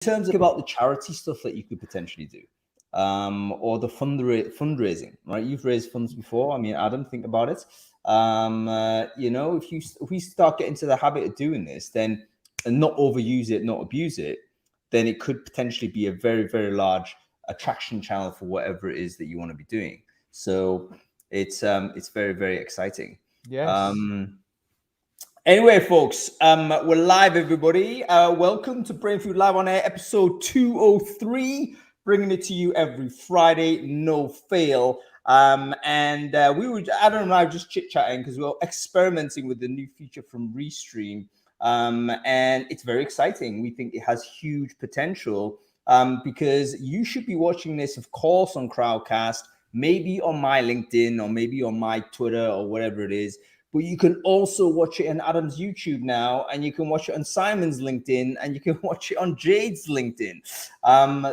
terms of about the charity stuff that you could potentially do, or the fundraising, right? You've raised funds before. I mean, Adam, think about it. If we start getting to the habit of doing this, then and not overuse it, not abuse it, then it could potentially be a very, very large attraction channel for whatever it is that you want to be doing. So it's very, very exciting. Yes. Anyway, folks, we're live, everybody. Welcome to Brainfood Live on Air, episode 203, bringing it to you every Friday, no fail. Adam and I were just chit-chatting because we were experimenting with the new feature from Restream, and it's very exciting. We think it has huge potential because you should be watching this, of course, on Crowdcast, maybe on my LinkedIn or maybe on my Twitter or whatever it is. But you can also watch it on Adam's YouTube now, and you can watch it on Simon's LinkedIn, and you can watch it on Jade's LinkedIn.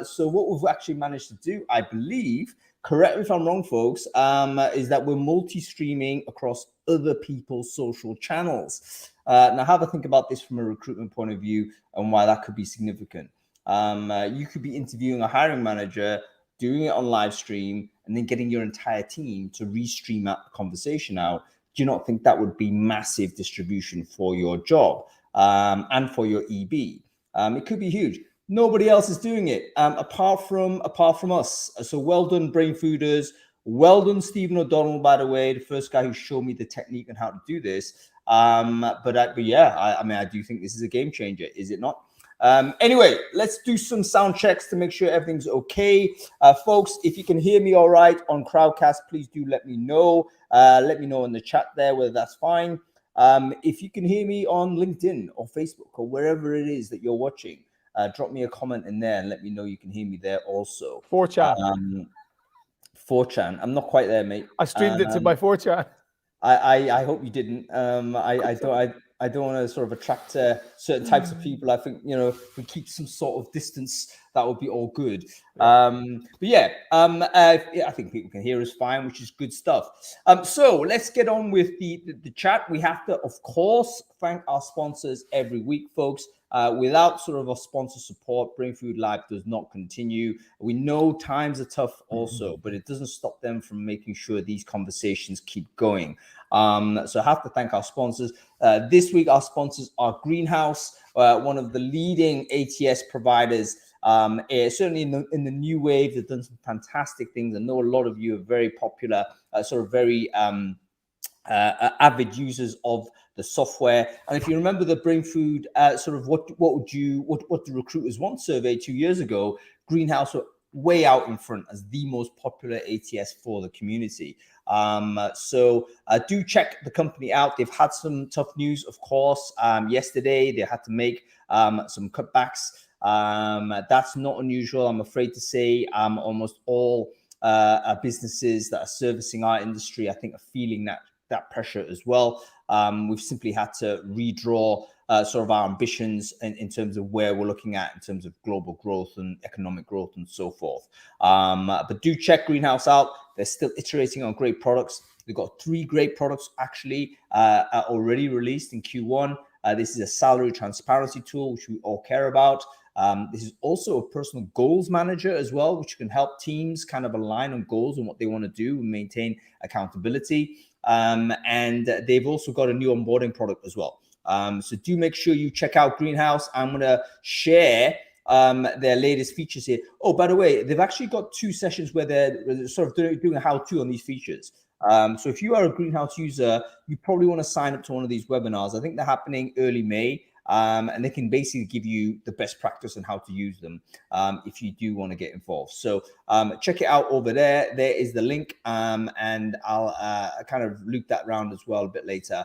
So what we've actually managed to do, I believe, correct me if I'm wrong, folks, is that we're multi-streaming across other people's social channels. Now, have a think about this from a recruitment point of view and why that could be significant. You could be interviewing a hiring manager, doing it on live stream, and then getting your entire team to restream that conversation out. Do you not think that would be massive distribution for your job and for your EB? It could be huge. Nobody else is doing it apart from us. So well done, Brainfooders. Well done, Stephen O'Donnell, by the way, the first guy who showed me the technique and how to do this. But yeah, I do think this is a game changer. Is it not? Anyway, let's do some sound checks to make sure everything's okay. Folks, if you can hear me all right on Crowdcast, please do let me know. Let me know in the chat there whether that's fine. If you can hear me on LinkedIn or Facebook or wherever it is that you're watching, drop me a comment in there and let me know you can hear me there also. 4chan. 4chan. I'm not quite there, mate. I streamed it to my 4chan. I hope you didn't. I don't want to sort of attract certain types of people. I think, if we keep some sort of distance, that would be all good. But yeah, I think people can hear us fine, which is good stuff. So let's get on with the chat. We have to, of course, thank our sponsors every week, folks. Without sort of our sponsor support, Brainfood Live does not continue. We know times are tough also, but it doesn't stop them from making sure these conversations keep going. So I have to thank our sponsors. This week, our sponsors are Greenhouse, one of the leading ATS providers. Certainly in the new wave, they've done some fantastic things. I know a lot of you are very popular, very avid users of the software. And if you remember the Brainfood what the recruiters want survey 2 years ago, Greenhouse were way out in front as the most popular ATS for the community. So do check the company out. They've had some tough news, of course. Yesterday they had to make some cutbacks. That's not unusual, I'm afraid to say. Almost all businesses that are servicing our industry, I think, are feeling that pressure as well. We've simply had to redraw sort of our ambitions in terms of where we're looking at in terms of global growth and economic growth and so forth. But do check Greenhouse out. They're still iterating on great products. They've got 3 great products actually already released in Q1. This is a salary transparency tool, which we all care about. This is also a personal goals manager as well, which can help teams kind of align on goals and what they want to do and maintain accountability. And they've also got a new onboarding product as well. So do make sure you check out Greenhouse. I'm going to share their latest features here. Oh, by the way, they've actually got 2 sessions where they're sort of doing a how-to on these features. So if you are a Greenhouse user, you probably want to sign up to one of these webinars. I think they're happening early May. And they can basically give you the best practice on how to use them if you do want to get involved. So check it out over there. There is the link, and I'll kind of loop that round as well a bit later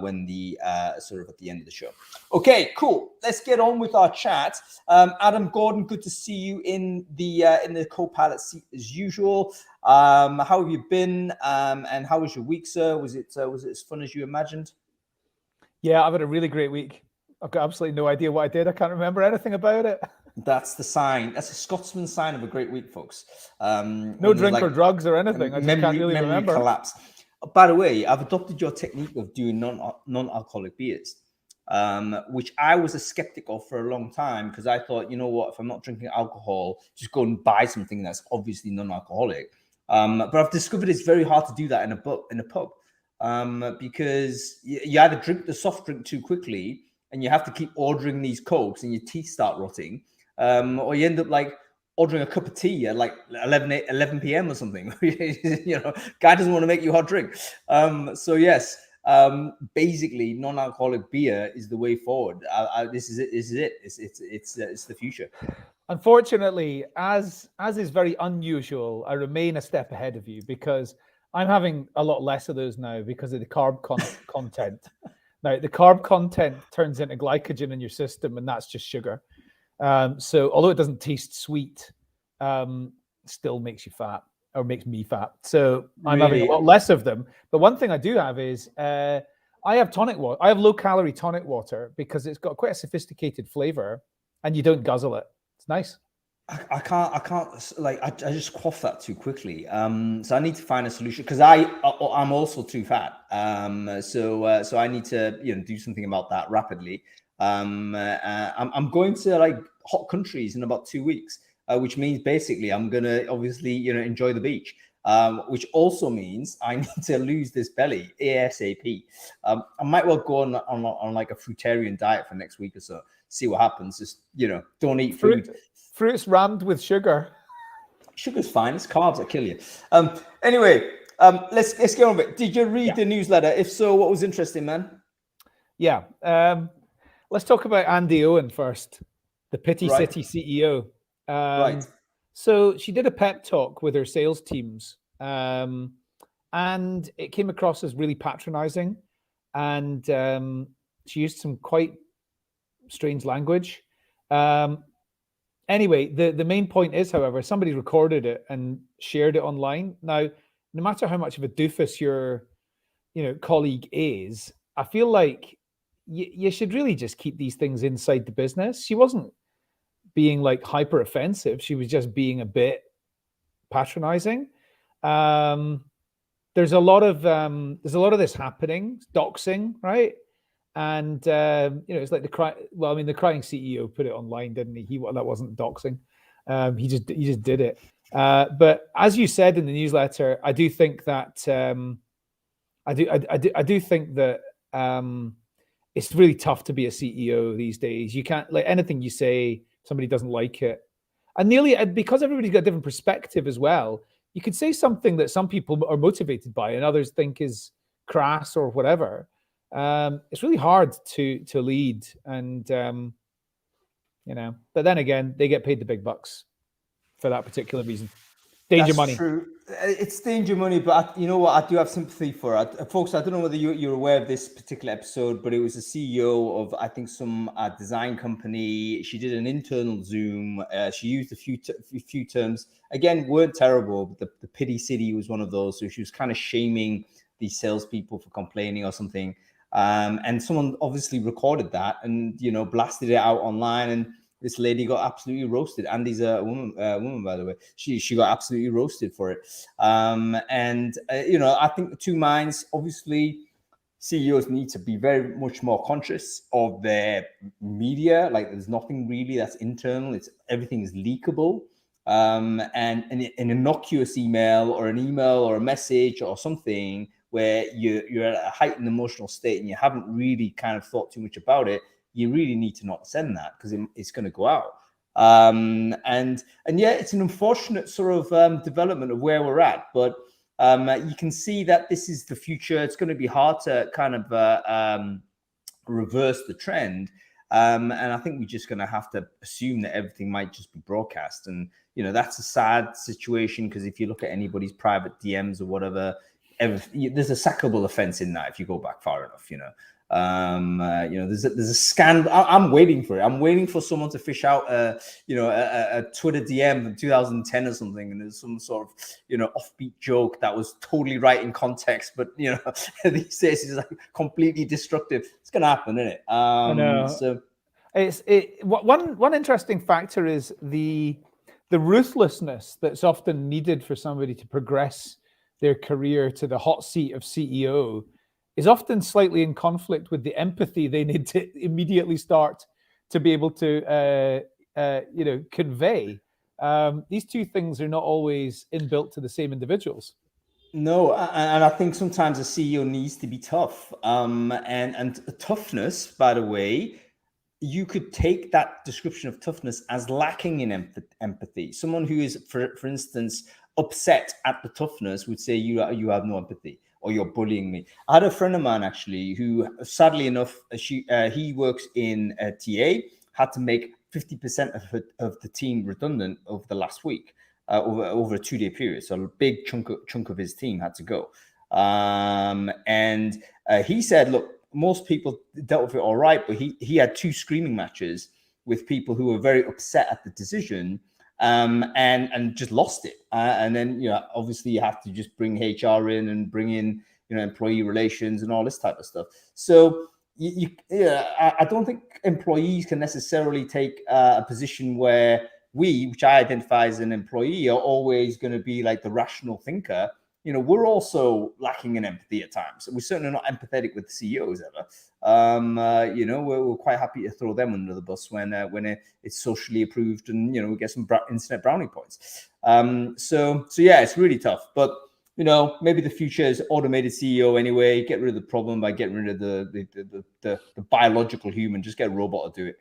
when the sort of at the end of the show. Okay, cool. Let's get on with our chat. Adam Gordon, good to see you in the co-pilot seat as usual. How have you been? And how was your week, sir? Was it as fun as you imagined? Yeah, I've had a really great week. I've got absolutely no idea what I did. I can't remember anything about it. That's the sign. That's a Scotsman sign of a great week, folks. No drink or drugs or anything. I just can't really remember. Collapse. By the way, I've adopted your technique of doing non-alcoholic beers. which I was a skeptic of for a long time, because I thought, you know what, if I'm not drinking alcohol, just go and buy something that's obviously non-alcoholic. But I've discovered it's very hard to do that in a pub, because you either drink the soft drink too quickly and you have to keep ordering these Cokes and your teeth start rotting, or you end up like ordering a cup of tea at like 11 p.m. or something. Guy doesn't want to make you hot drink. So yes, basically non-alcoholic beer is the way forward. This is it. It's the future. Unfortunately, as is very unusual, I remain a step ahead of you, because I'm having a lot less of those now because of the carb content. Now, the carb content turns into glycogen in your system, and that's just sugar. So although it doesn't taste sweet, still makes you fat, or makes me fat. So I'm having a lot less of them. But one thing I do have is I have tonic water. I have low-calorie tonic water because it's got quite a sophisticated flavor, and you don't guzzle it. It's nice. I can't like I just quaff that too quickly. So I need to find a solution, because I'm also too fat. So I need to do something about that rapidly. I'm going to like hot countries in about 2 weeks, which means basically I'm gonna obviously enjoy the beach. Which also means I need to lose this belly ASAP. I might well go on like a fruitarian diet for next week or so. See what happens. Just don't eat food. Fruits rammed with sugar. Sugar's fine. It's carbs that kill you. Anyway, let's get on with it. Did you read the newsletter? If so, what was interesting, man? Yeah. Let's talk about Andy Owen first, the Pity City CEO. Right. So she did a pep talk with her sales teams, and it came across as really patronizing, and she used some quite strange language. Anyway, the main point is, however, somebody recorded it and shared it online. Now, no matter how much of a doofus your colleague is, I feel like you should really just keep these things inside the business. She wasn't being like hyper offensive. She was just being a bit patronizing. There's a lot of this happening, doxing, right? And it's like the crying CEO put it online, didn't he? That wasn't doxing. He just did it. But as you said in the newsletter, I do think that I do think that it's really tough to be a CEO these days. You can't, like, anything you say, somebody doesn't like it. And nearly, because everybody's got a different perspective as well, you could say something that some people are motivated by and others think is crass or whatever. It's really hard to lead, and but then again, they get paid the big bucks for that particular reason. Danger money. True. It's danger money, but you know what? I do have sympathy for it. Folks, I don't know whether you're aware of this particular episode, but it was a CEO of, I think, some design company. She did an internal Zoom. She used a few terms. Again, weren't terrible, but the Pity City was one of those. So she was kind of shaming these salespeople for complaining or something. And someone obviously recorded that and, blasted it out online, and this lady got absolutely roasted. Andy's a woman, by the way. She got absolutely roasted for it. I think the two minds, obviously, CEOs need to be very much more conscious of their media. Like, there's nothing really that's internal. Everything is leakable. And an innocuous email or an email or a message or something where you're at a heightened emotional state and you haven't really kind of thought too much about it, you really need to not send that, because it's going to go out. And yeah, it's an unfortunate sort of development of where we're at, but you can see that this is the future. It's going to be hard to kind of reverse the trend. And I think we're just going to have to assume that everything might just be broadcast. And, that's a sad situation, because if you look at anybody's private DMs or whatever, there's a sackable offense in that if you go back far enough. There's a scandal. I'm waiting for it. I'm waiting for someone to fish out a Twitter DM from 2010 or something, and there's some sort of offbeat joke that was totally right in context, but these days is like completely destructive. It's gonna happen, isn't it? I know. So one interesting factor is the ruthlessness that's often needed for somebody to progress their career to the hot seat of CEO is often slightly in conflict with the empathy they need to immediately start to be able to convey. These two things are not always inbuilt to the same individuals. No, and I think sometimes a CEO needs to be tough. And toughness, by the way, you could take that description of toughness as lacking in empathy. Someone who is, for instance, upset at the toughness would say you have no empathy, or you're bullying me. I had a friend of mine actually who, sadly enough, he works in TA, had to make 50% of the team redundant over the last week, over a 2-day period. So a big chunk of his team had to go. And he said, look, most people dealt with it all right, but he had 2 screaming matches with people who were very upset at the decision, and just lost it. And then, obviously you have to just bring HR in and bring in, employee relations and all this type of stuff. So I don't think employees can necessarily take a position where which I identify as an employee, are always going to be like the rational thinker. We're also lacking in empathy at times. We're certainly not empathetic with CEOs ever. We're quite happy to throw them under the bus when it's socially approved, and we get some internet brownie points. So yeah, it's really tough. But maybe the future is automated CEO anyway. Get rid of the problem by getting rid of the biological human. Just get a robot to do it.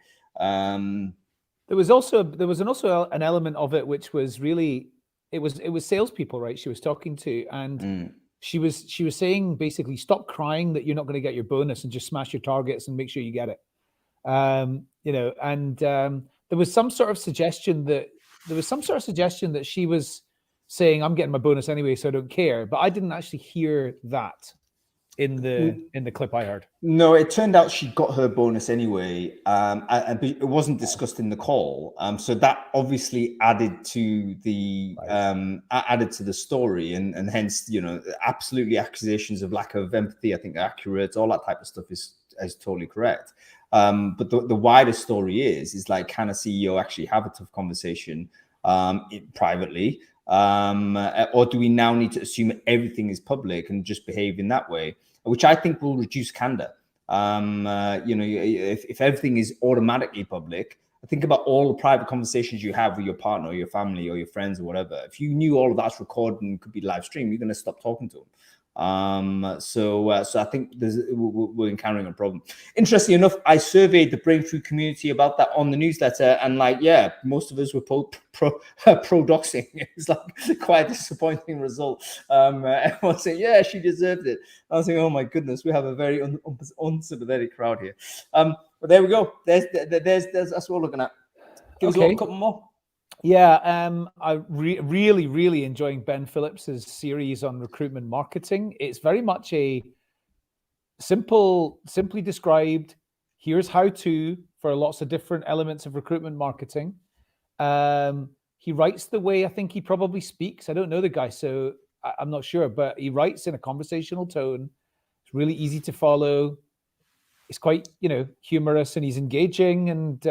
There was also an element of it which was really, it was salespeople, right? She was talking to, and she was saying basically, stop crying that you're not going to get your bonus and just smash your targets and make sure you get it. There was some sort of suggestion that she was saying, I'm getting my bonus anyway, so I don't care. But I didn't actually hear that in the clip I heard. No, it turned out she got her bonus anyway, and it wasn't discussed in the call. So that obviously added to the story, and hence, absolutely accusations of lack of empathy, I think, are accurate. All that type of stuff is totally correct. But the wider story is like, can a CEO actually have a tough conversation privately? Or do we now need to assume everything is public and just behave in that way, which I think will reduce candor. If everything is automatically public, think about all the private conversations you have with your partner or your family or your friends or whatever. If you knew all of that's recorded and could be live streamed, you're going to stop talking to them. So I think we're encountering a problem. Interestingly enough, I surveyed the Brainfood community about that on the newsletter, and most of us were pro doxing. It was like quite a disappointing result. Everyone saying, yeah, she deserved it. I was saying, oh my goodness, we have a very unsympathetic crowd here. But there we go. There's that's what we're looking at. Give us a couple more. Yeah, I'm really enjoying Ben Phillips's series on recruitment marketing. It's very much a simply described, here's how to for lots of different elements of recruitment marketing. He writes the way I think he probably speaks. I don't know the guy, so I'm not sure, but he writes in a conversational tone. It's really easy to follow. It's quite, humorous, and he's engaging, and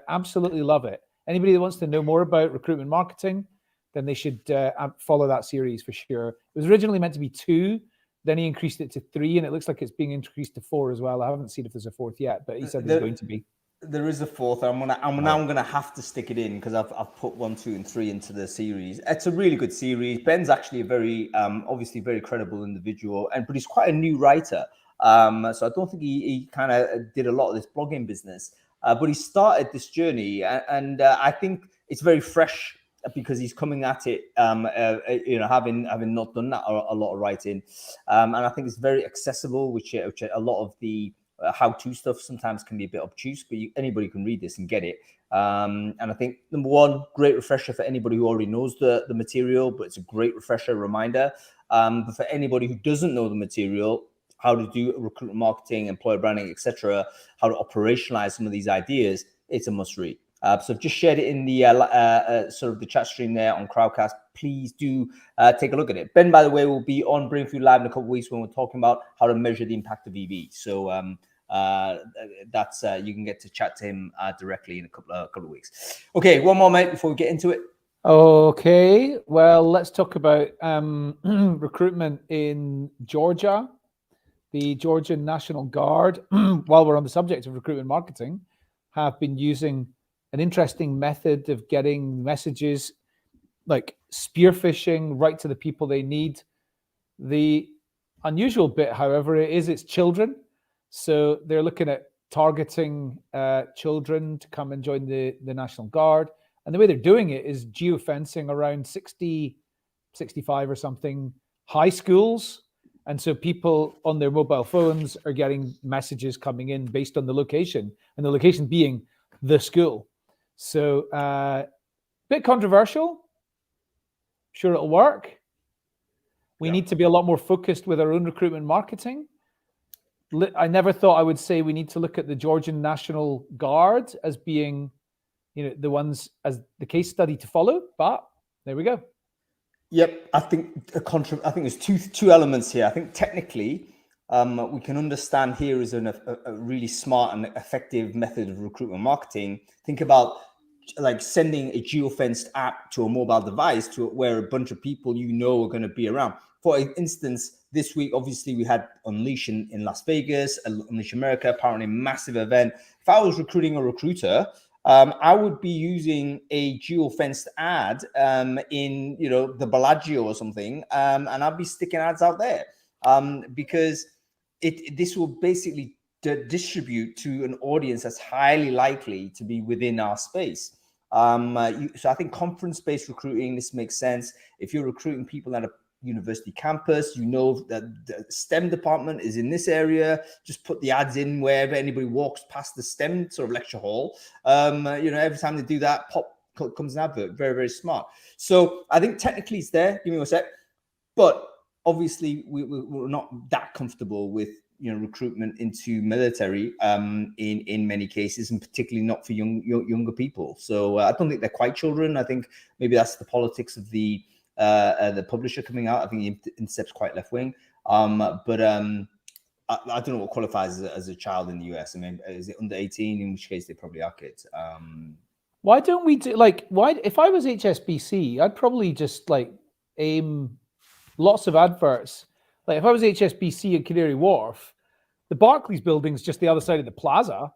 absolutely love it. Anybody that wants to know more about recruitment marketing, then they should follow that series for sure. It was originally meant to be 2, then he increased it to 3, and it looks like it's being increased to 4 as well. I haven't seen if there's a 4th yet, but he said there's going to be. There is a 4th. I'm gonna have to stick it in because I've put 1, 2, and 3 into the series. It's a really good series. Ben's actually a very obviously very credible individual, but he's quite a new writer. So I don't think he kind of did a lot of this blogging business. But he started this journey, and I think it's very fresh because he's coming at it, having not done that a lot of writing, and I think it's very accessible, which a lot of the how-to stuff sometimes can be a bit obtuse, but anybody can read this and get it. And I think, number one, great refresher for anybody who already knows the material, but it's a great refresher reminder. But for anybody who doesn't know the material, how to do recruitment marketing, employer branding, etc., how to operationalize some of these ideas, it's a must read. So I've just shared it in the sort of the chat stream there on Crowdcast. Please do take a look at it. Ben, by the way, will be on Brainfood Live in a couple of weeks when we're talking about how to measure the impact of EV. So that's you can get to chat to him directly in a couple of weeks. Okay, one more, mate, before we get into it. Okay, well, let's talk about recruitment in Georgia. the Georgian National Guard, while we're on the subject of recruitment marketing, have been using an interesting method of getting messages like spear phishing right to the people they need. The unusual bit, however, it's children. So they're looking at targeting children to come and join the National Guard. And the way they're doing it is geofencing around 60, 65 or something high schools. And so people on their mobile phones are getting messages coming in based on the location, and the location being the school. So bit controversial. Sure, it'll work. We need to be a lot more focused with our own recruitment marketing. I never thought I would say we need to look at the Georgian National Guard as being, the ones as the case study to follow, but there we go. Yep, I think there's two elements here. I think technically, we can understand here is a really smart and effective method of recruitment marketing. Think about like sending a geofenced app to a mobile device to where a bunch of people are going to be around. For instance, this week, obviously, we had Unleash in Las Vegas, Unleash America, apparently a massive event. If I was recruiting a recruiter, I would be using a geofenced ad in the Bellagio or something, and I'd be sticking ads out there because this will basically distribute to an audience that's highly likely to be within our space. So I think conference-based recruiting, this makes sense. If you're recruiting people at a university campus, that the STEM department is in this area, just put the ads in wherever anybody walks past the STEM sort of lecture hall. Every time they do that, comes an advert. Very, very smart. So I think technically it's there. Give me a sec. But obviously we're not that comfortable with recruitment into military in many cases, and particularly not for younger people. So I don't think they're quite children. I think maybe that's the politics of the publisher coming out. I think the Intercept's quite left wing, but I don't know what qualifies as a child in the US. I mean, is it under 18? In which case they probably are kids. Why don't we do why? If I was HSBC, I'd probably just aim lots of adverts. Like if I was HSBC at Canary Wharf, the Barclays building's just the other side of the plaza.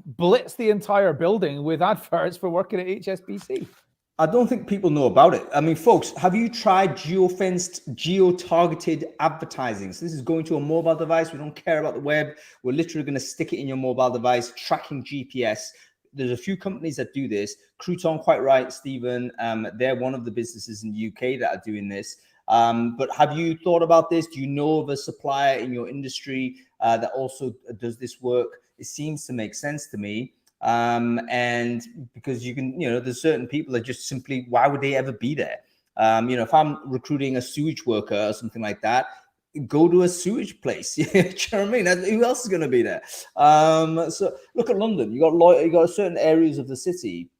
Blitz the entire building with adverts for working at HSBC. I don't think people know about it. I mean, folks, have you tried geofenced, geo-targeted advertising? So this is going to a mobile device. We don't care about the web. We're literally going to stick it in your mobile device, tracking GPS. There's a few companies that do this. Crouton, quite right, Stephen. They're one of the businesses in the UK that are doing this. But have you thought about this? Do you know of a supplier in your industry that also does this work? It seems to make sense to me. And because you can, there's certain people that just simply, why would they ever be there? If I'm recruiting a sewage worker or something like that, go to a sewage place. Do you know what I mean? Who else is going to be there? So look at London. You got certain areas of the city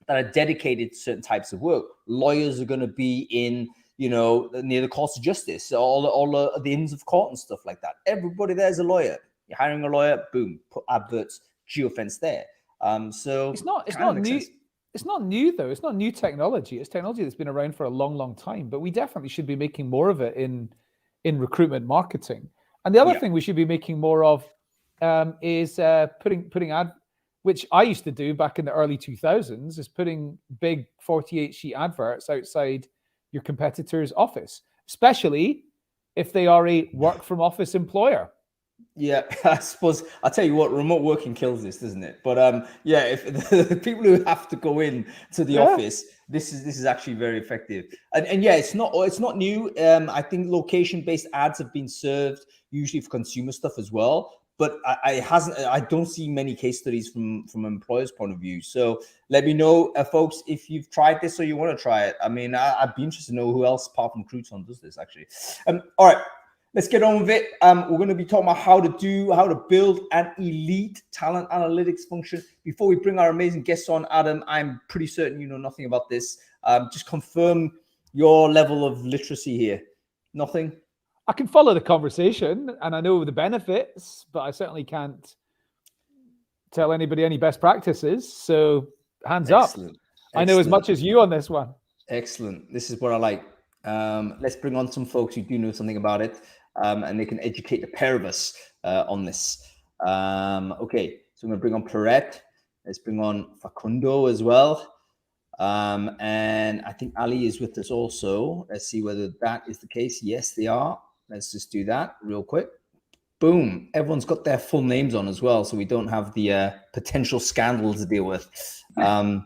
that are dedicated to certain types of work. Lawyers are going to be in, near the courts of justice, all the Inns of Court and stuff like that. Everybody there's a lawyer. You're hiring a lawyer, boom, put adverts, geofence there. So it's not new. It's not new though. It's not new technology. It's technology that's been around for a long, long time. But we definitely should be making more of it in recruitment marketing. And the other thing we should be making more of is putting ad, which I used to do back in the early 2000s, is putting big 48 sheet adverts outside your competitor's office, especially if they are a work from office employer. Yeah, I suppose I'll tell you what, remote working kills this, doesn't it? But if the people who have to go in to the office, this is actually very effective. And yeah, it's not new. I think location-based ads have been served usually for consumer stuff as well. But I don't see many case studies from an employer's point of view. So let me know, folks, if you've tried this or you want to try it. I mean, I'd be interested to know who else apart from Crouton does this actually. All right. Let's get on with it. We're going to be talking about how to build an elite talent analytics function. Before we bring our amazing guests on, Adam, I'm pretty certain you know nothing about this. Just confirm your level of literacy here. Nothing? I can follow the conversation and I know the benefits, but I certainly can't tell anybody any best practices. So hands up. I know as much as you on this one. Excellent. This is what I like. Let's bring on some folks who do know something about it. and they can educate the pair of us on this. Okay, so I'm going to bring on Perret. Let's bring on Facundo as well. And I think Ali is with us also. Let's see whether that is the case. Yes, they are. Let's just do that real quick. Boom. Everyone's got their full names on as well, so we don't have the potential scandal to deal with. But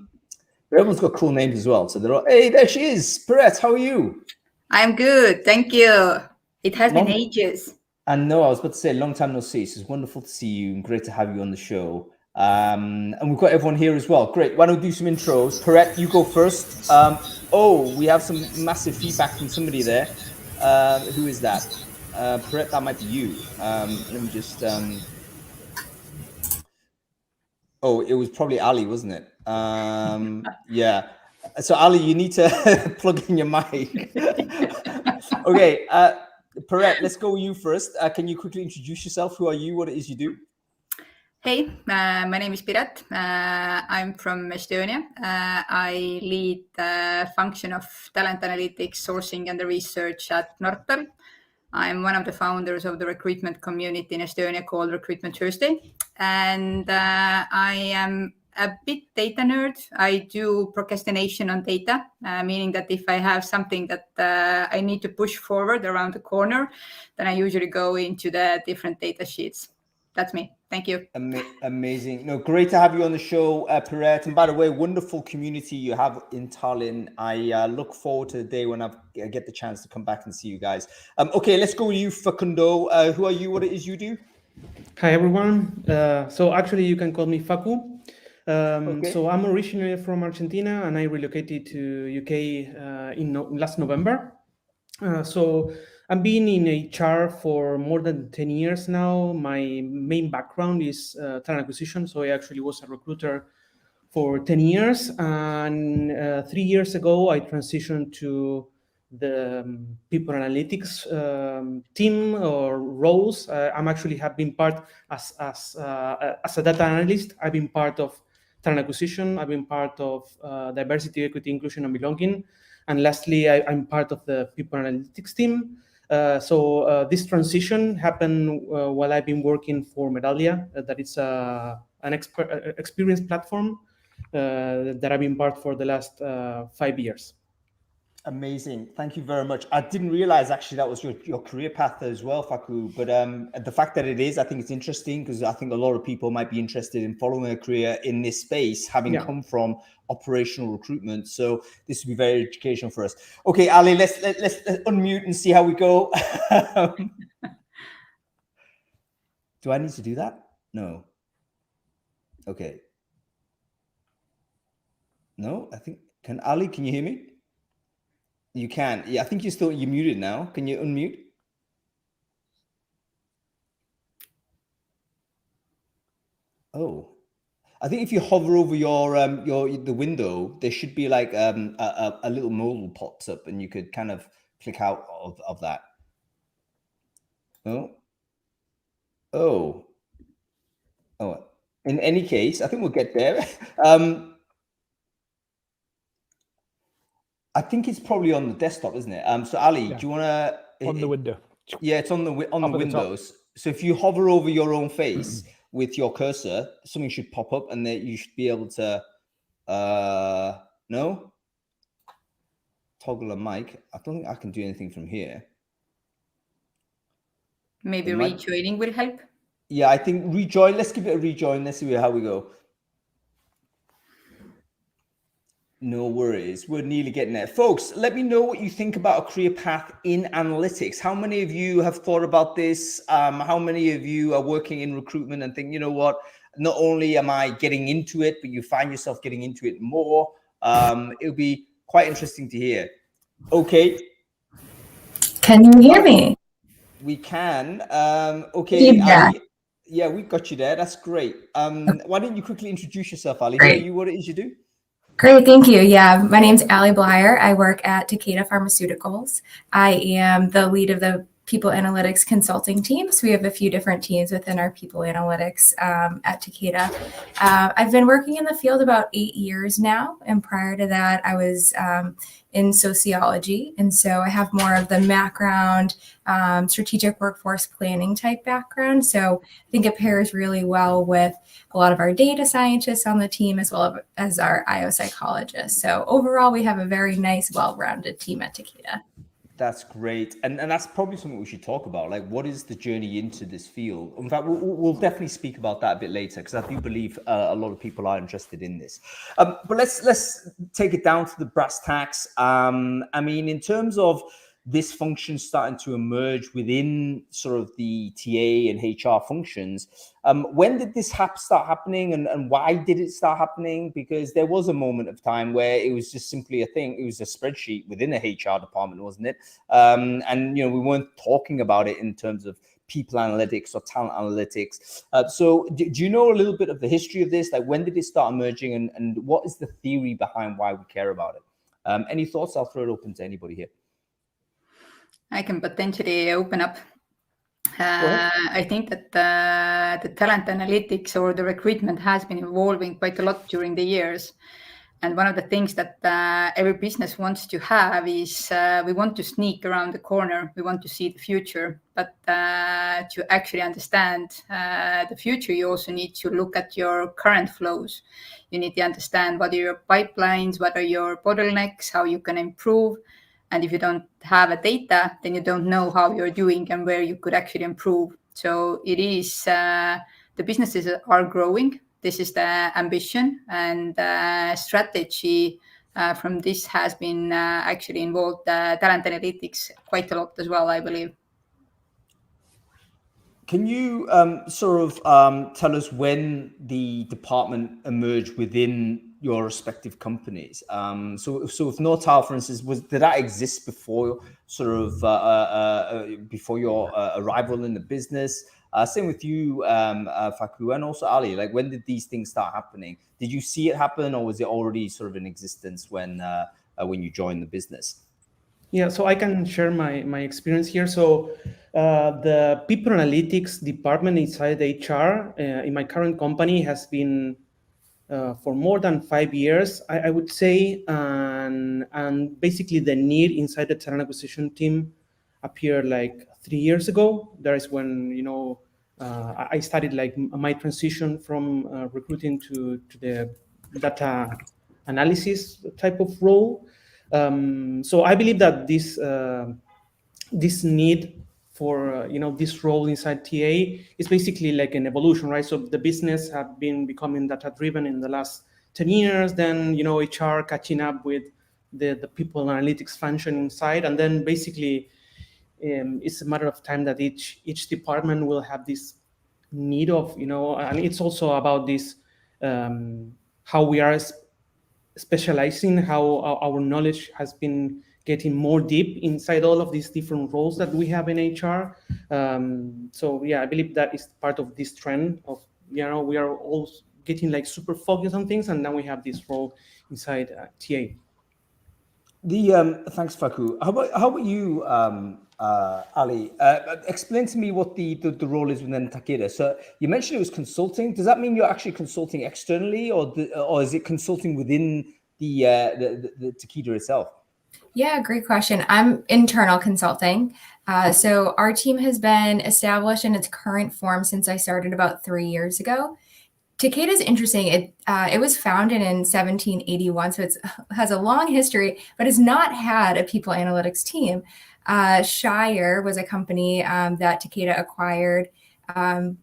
everyone's got cool names as well. So they're all, hey, there she is. Perret, how are you? I'm good. Thank you. It has been ages. I know. I was about to say, long time no see. So it's wonderful to see you and great to have you on the show. And we've got everyone here as well. Great. Why don't we do some intros? Perret, you go first. We have some massive feedback from somebody there. Who is that? Perret, that might be you. Let me just... it was probably Ali, wasn't it? Yeah. So Ali, you need to plug in your mic. Okay. Perret, let's go with you first. Can you quickly introduce yourself? Who are you? What it is you do? Hey, my name is Piret. I'm from Estonia. I lead the function of talent analytics, sourcing, and the research at Nortal. I'm one of the founders of the recruitment community in Estonia called Recruitment Tuesday. And I am a bit data nerd. I do procrastination on data, meaning that if I have something that I need to push forward around the corner, then I usually go into the different data sheets. That's me. Thank you. Amazing. No, great to have you on the show, Perret. And by the way, wonderful community you have in Tallinn. I look forward to the day when I get the chance to come back and see you guys. Okay, let's go with you, Facundo. Who are you? What it is you do? Hi, everyone. So actually, you can call me Facu. Okay. So I'm originally from Argentina, and I relocated to UK last November. So I've been in HR for more than 10 years now. My main background is talent acquisition. So I actually was a recruiter for 10 years. And 3 years ago, I transitioned to the people analytics team or roles. I'm actually have been part as a data analyst. I've been part of talent acquisition. I've been part of diversity, equity, inclusion, and belonging. And lastly, I'm part of the people analytics team. So this transition happened while I've been working for Medallia. That is an experience platform that I've been part for the last 5 years. Amazing. Thank you very much. I didn't realize actually that was your career path as well, Facu. But the fact that it is, I think it's interesting because I think a lot of people might be interested in following a career in this space, having come from operational recruitment. So this will be very educational for us. Okay, Ali, let's unmute and see how we go. Do I need to do that? No. Okay. No, I think Ali, can you hear me? You can. Yeah, I think you're muted now. Can you unmute? Oh, I think if you hover over the window, there should be like a little modal pops up, and you could kind of click out of that. Oh. In any case, I think we'll get there. I think it's probably on the desktop, isn't it? So Ali, do you want to... On the window. Yeah, it's on the windows. So if you hover over your own face with your cursor, something should pop up and then you should be able to... no? Toggle a mic. I don't think I can do anything from here. Maybe rejoining will help. Yeah, I think rejoin. Let's give it a rejoin. Let's see how we go. No worries. We're nearly getting there. Folks, let me know what you think about a career path in analytics. How many of you have thought about this? How many of you are working in recruitment and think, you know what, not only am I getting into it, but you find yourself getting into it more? It'll be quite interesting to hear. Okay. Can you hear me? We can. Okay, Ali. Yeah, we got you there. That's great. Why don't you quickly introduce yourself, Ali? Who are you? What it is you do? Great, thank you. Yeah, my name's Ali Blyer. I work at Takeda Pharmaceuticals. I am the lead of the people analytics consulting team. So we have a few different teams within our people analytics at Takeda. I've been working in the field about 8 years now. And prior to that, I was in sociology. And so I have more of the background, strategic workforce planning type background. So I think it pairs really well with a lot of our data scientists on the team, as well as our IO psychologists. So overall, we have a very nice, well-rounded team at Takeda. That's great. And that's probably something we should talk about. Like, what is the journey into this field? In fact, we'll definitely speak about that a bit later, because I do believe a lot of people are interested in this. But let's take it down to the brass tacks. I mean, in terms of this function starting to emerge within sort of the TA and HR functions, when did this start happening, and why did it start happening? Because there was a moment of time where it was just simply a thing. It was a spreadsheet within a HR department, wasn't it? And we weren't talking about it in terms of people analytics or talent analytics. So do you know a little bit of the history of this? Like, when did it start emerging, and what is the theory behind why we care about it? Any thoughts? I'll throw it open to anybody here. I can potentially open up. I think that the talent analytics or the recruitment has been evolving quite a lot during the years. And one of the things that every business wants to have is we want to sneak around the corner. We want to see the future. But to actually understand the future, you also need to look at your current flows. You need to understand what are your pipelines, what are your bottlenecks, how you can improve. And if you don't have a data, then you don't know how you're doing and where you could actually improve. So it is, the businesses are growing. This is the ambition, and strategy from this has been actually involved talent analytics quite a lot as well, I believe. Can you sort of tell us when the department emerged within your respective companies? So if Nortal, for instance, did that exist before sort of before your arrival in the business? Same with you, Faku, and also Ali. Like, when did these things start happening? Did you see it happen, or was it already sort of in existence when you joined the business? Yeah, so I can share my experience here. So the people analytics department inside HR in my current company has been for more than 5 years, I would say, and basically the need inside the talent acquisition team appeared like 3 years ago. There is when I started like my transition from recruiting to the data analysis type of role. So I believe that this need for this role inside TA is basically like an evolution, right? So the business have been becoming data driven in the last 10 years, then HR catching up with the people analytics function inside, and then basically it's a matter of time that each department will have this need of and it's also about this how we are specializing, how our knowledge has been getting more deep inside all of these different roles that we have in HR. So yeah, I believe that is part of this trend of we are all getting like super focused on things, and then we have this role inside TA. Thanks, Faku. How about you, Ali? Explain to me what the role is within Takeda. So you mentioned it was consulting. Does that mean you're actually consulting externally, or is it consulting within the Takeda itself? Yeah, great question. I'm internal consulting. So our team has been established in its current form since I started about 3 years ago. Takeda is interesting. It was founded in 1781, so it has a long history, but has not had a people analytics team. Shire was a company that Takeda acquired 5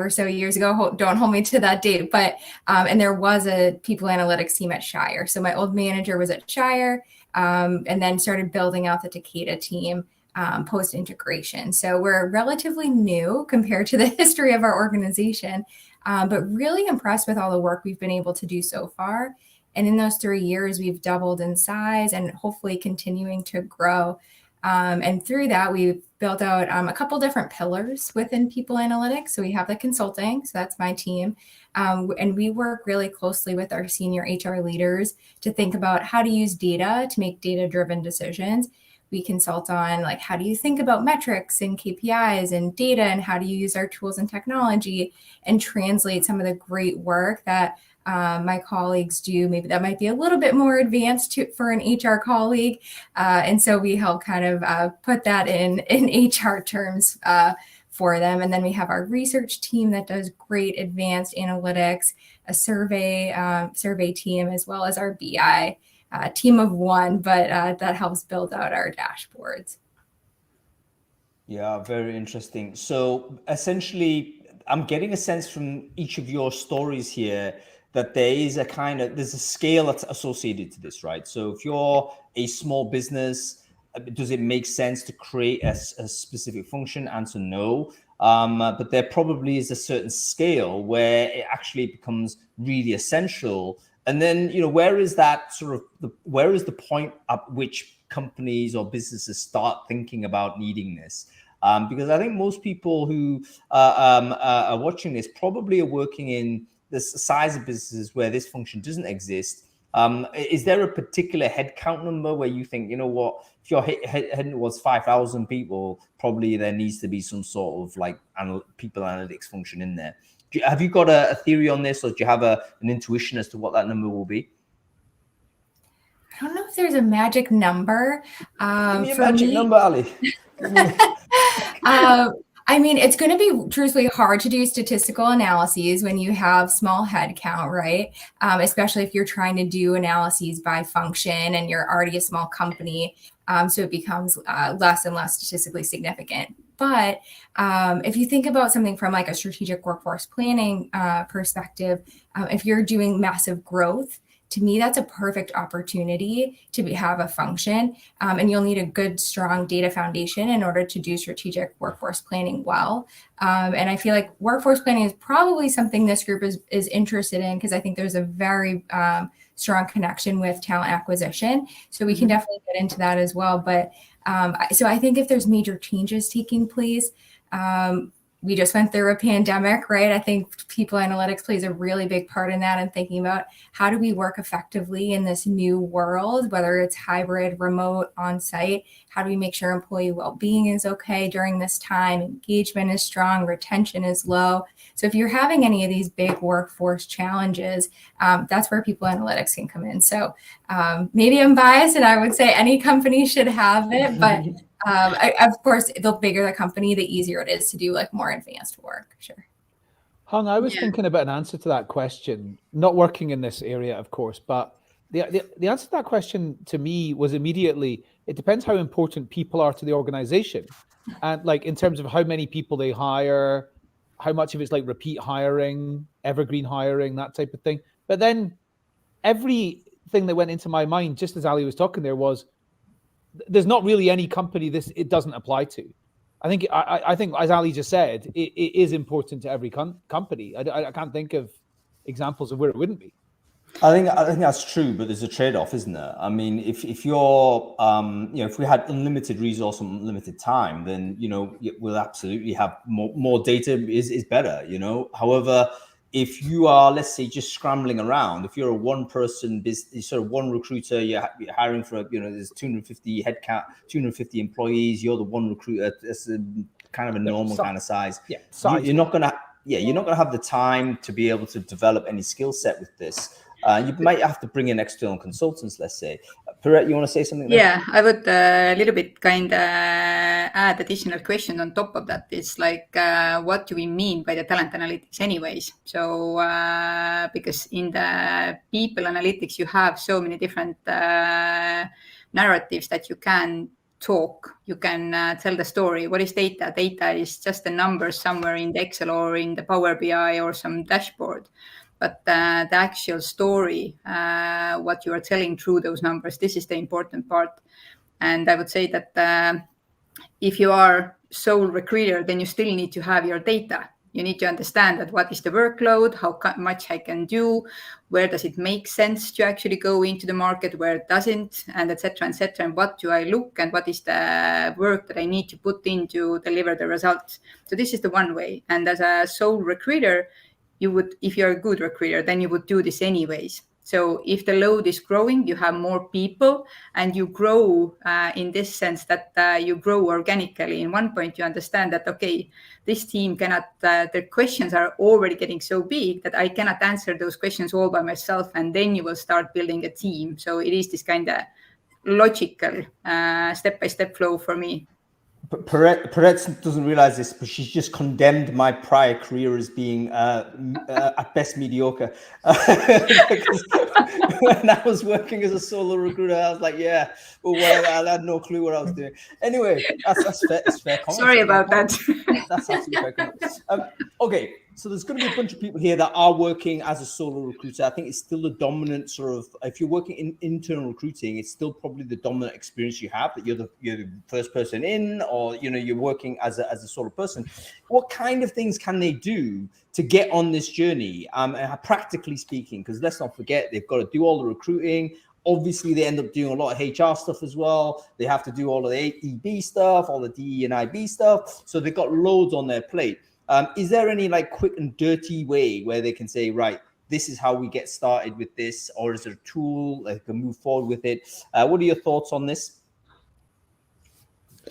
or so years ago. Don't hold me to that date, but and there was a people analytics team at Shire. So my old manager was at Shire, and then started building out the Takeda team post-integration. So we're relatively new compared to the history of our organization, but really impressed with all the work we've been able to do so far. And in those 3 years, we've doubled in size and hopefully continuing to grow. And through that, we've built out a couple different pillars within people analytics. So we have the consulting, so that's my team. And we work really closely with our senior HR leaders to think about how to use data to make data-driven decisions. We consult on like, how do you think about metrics and KPIs and data, and how do you use our tools and technology and translate some of the great work that my colleagues do. Maybe that might be a little bit more advanced for an HR colleague. And so we help kind of put that in HR terms for them. And then we have our research team that does great advanced analytics, a survey team, as well as our BI team of one, but that helps build out our dashboards. Yeah, very interesting. So essentially, I'm getting a sense from each of your stories here that there's a scale that's associated to this, right? So if you're a small business, does it make sense to create a specific function? Answer no. But there probably is a certain scale where it actually becomes really essential. And then, where is that where is the point at which companies or businesses start thinking about needing this? Because I think most people who are watching this probably are working in the size of businesses where this function doesn't exist. Is there a particular headcount number where you think, if you're heading towards 5,000 people, probably there needs to be some sort of like people analytics function in there? Have you got a theory on this, or do you have an intuition as to what that number will be? I don't know if there's a magic number. Give me a magic number, Ali. I mean, it's going to be truthfully hard to do statistical analyses when you have small head count, right? Especially if you're trying to do analyses by function and you're already a small company. So it becomes less and less statistically significant. But if you think about something from like a strategic workforce planning perspective, if you're doing massive growth, to me, that's a perfect opportunity to have a function. And you'll need a good, strong data foundation in order to do strategic workforce planning well. And I feel like workforce planning is probably something this group is interested in, because I think there's a very strong connection with talent acquisition. So we can definitely get into that as well. But so I think if there's major changes taking place, we just went through a pandemic, right? I think people analytics plays a really big part in that, and thinking about how do we work effectively in this new world, whether it's hybrid, remote, on-site. How do we make sure employee well-being is okay during this time? Engagement is strong, retention is low. So if you're having any of these big workforce challenges, that's where people analytics can come in. So maybe I'm biased and I would say any company should have it, but of course, the bigger the company, the easier it is to do like more advanced work. Sure. Hung, I was thinking about an answer to that question, not working in this area, of course, but the answer to that question to me was immediately, it depends how important people are to the organization. And like in terms of how many people they hire, how much of it's like repeat hiring, evergreen hiring, that type of thing. But then everything that went into my mind, just as Ali was talking there, was there's not really any company it doesn't apply to. I think as Ali just said, it is important to every company. I can't think of examples of where it wouldn't be. I think that's true, but there's a trade-off, isn't there? I mean, if you're, if we had unlimited resource and unlimited time, then we'll absolutely have more data is better. However, if you are, let's say, just scrambling around, if you're a one-person business, sort of one recruiter, you're hiring for, there's 250 headcount, 250 employees, you're the one recruiter. It's kind of a normal kind of size. Yeah, you're not gonna have the time to be able to develop any skill set with this. You might have to bring in external consultants, let's say. Pirette, you want to say something there? Yeah, I would a little bit kind of add additional question on top of that. It's like, what do we mean by the talent analytics anyways? So, because in the people analytics, you have so many different narratives that you can talk, you can tell the story. What is data? Data is just a number somewhere in the Excel or in the Power BI or some dashboard. But the actual story, what you are telling through those numbers, this is the important part. And I would say that if you are sole recruiter, then you still need to have your data. You need to understand that what is the workload, how much I can do, where does it make sense to actually go into the market, where it doesn't, and et cetera, and what do I look, and what is the work that I need to put in to deliver the results. So this is the one way. And as a sole recruiter, you would, if you're a good recruiter, then you would do this anyways. So if the load is growing, you have more people, and you grow in this sense that you grow organically. In one point, you understand that, okay, this team cannot, their questions are already getting so big that I cannot answer those questions all by myself. And then you will start building a team. So it is this kind of logical step-by-step flow for me. Perret doesn't realize this, but she's just condemned my prior career as being at best mediocre. Because when I was working as a solo recruiter, I was like, yeah, well, I had no clue what I was doing. Anyway, that's fair. It's fair comment. Sorry about that. That's absolutely fair comment. Okay, so there's going to be a bunch of people here that are working as a solo recruiter. I think it's still the dominant sort of, if you're working in internal recruiting, it's still probably the dominant experience you have, that you're the first person in, or you're working as a solo person. What kind of things can they do to get on this journey, practically speaking? Because let's not forget, they've got to do all the recruiting. Obviously, they end up doing a lot of HR stuff as well. They have to do all of the EB stuff, all the DE and IB stuff. So they've got loads on their plate. Is there any like quick and dirty way where they can say, right, this is how we get started with this? Or is there a tool that can move forward with it? What are your thoughts on this?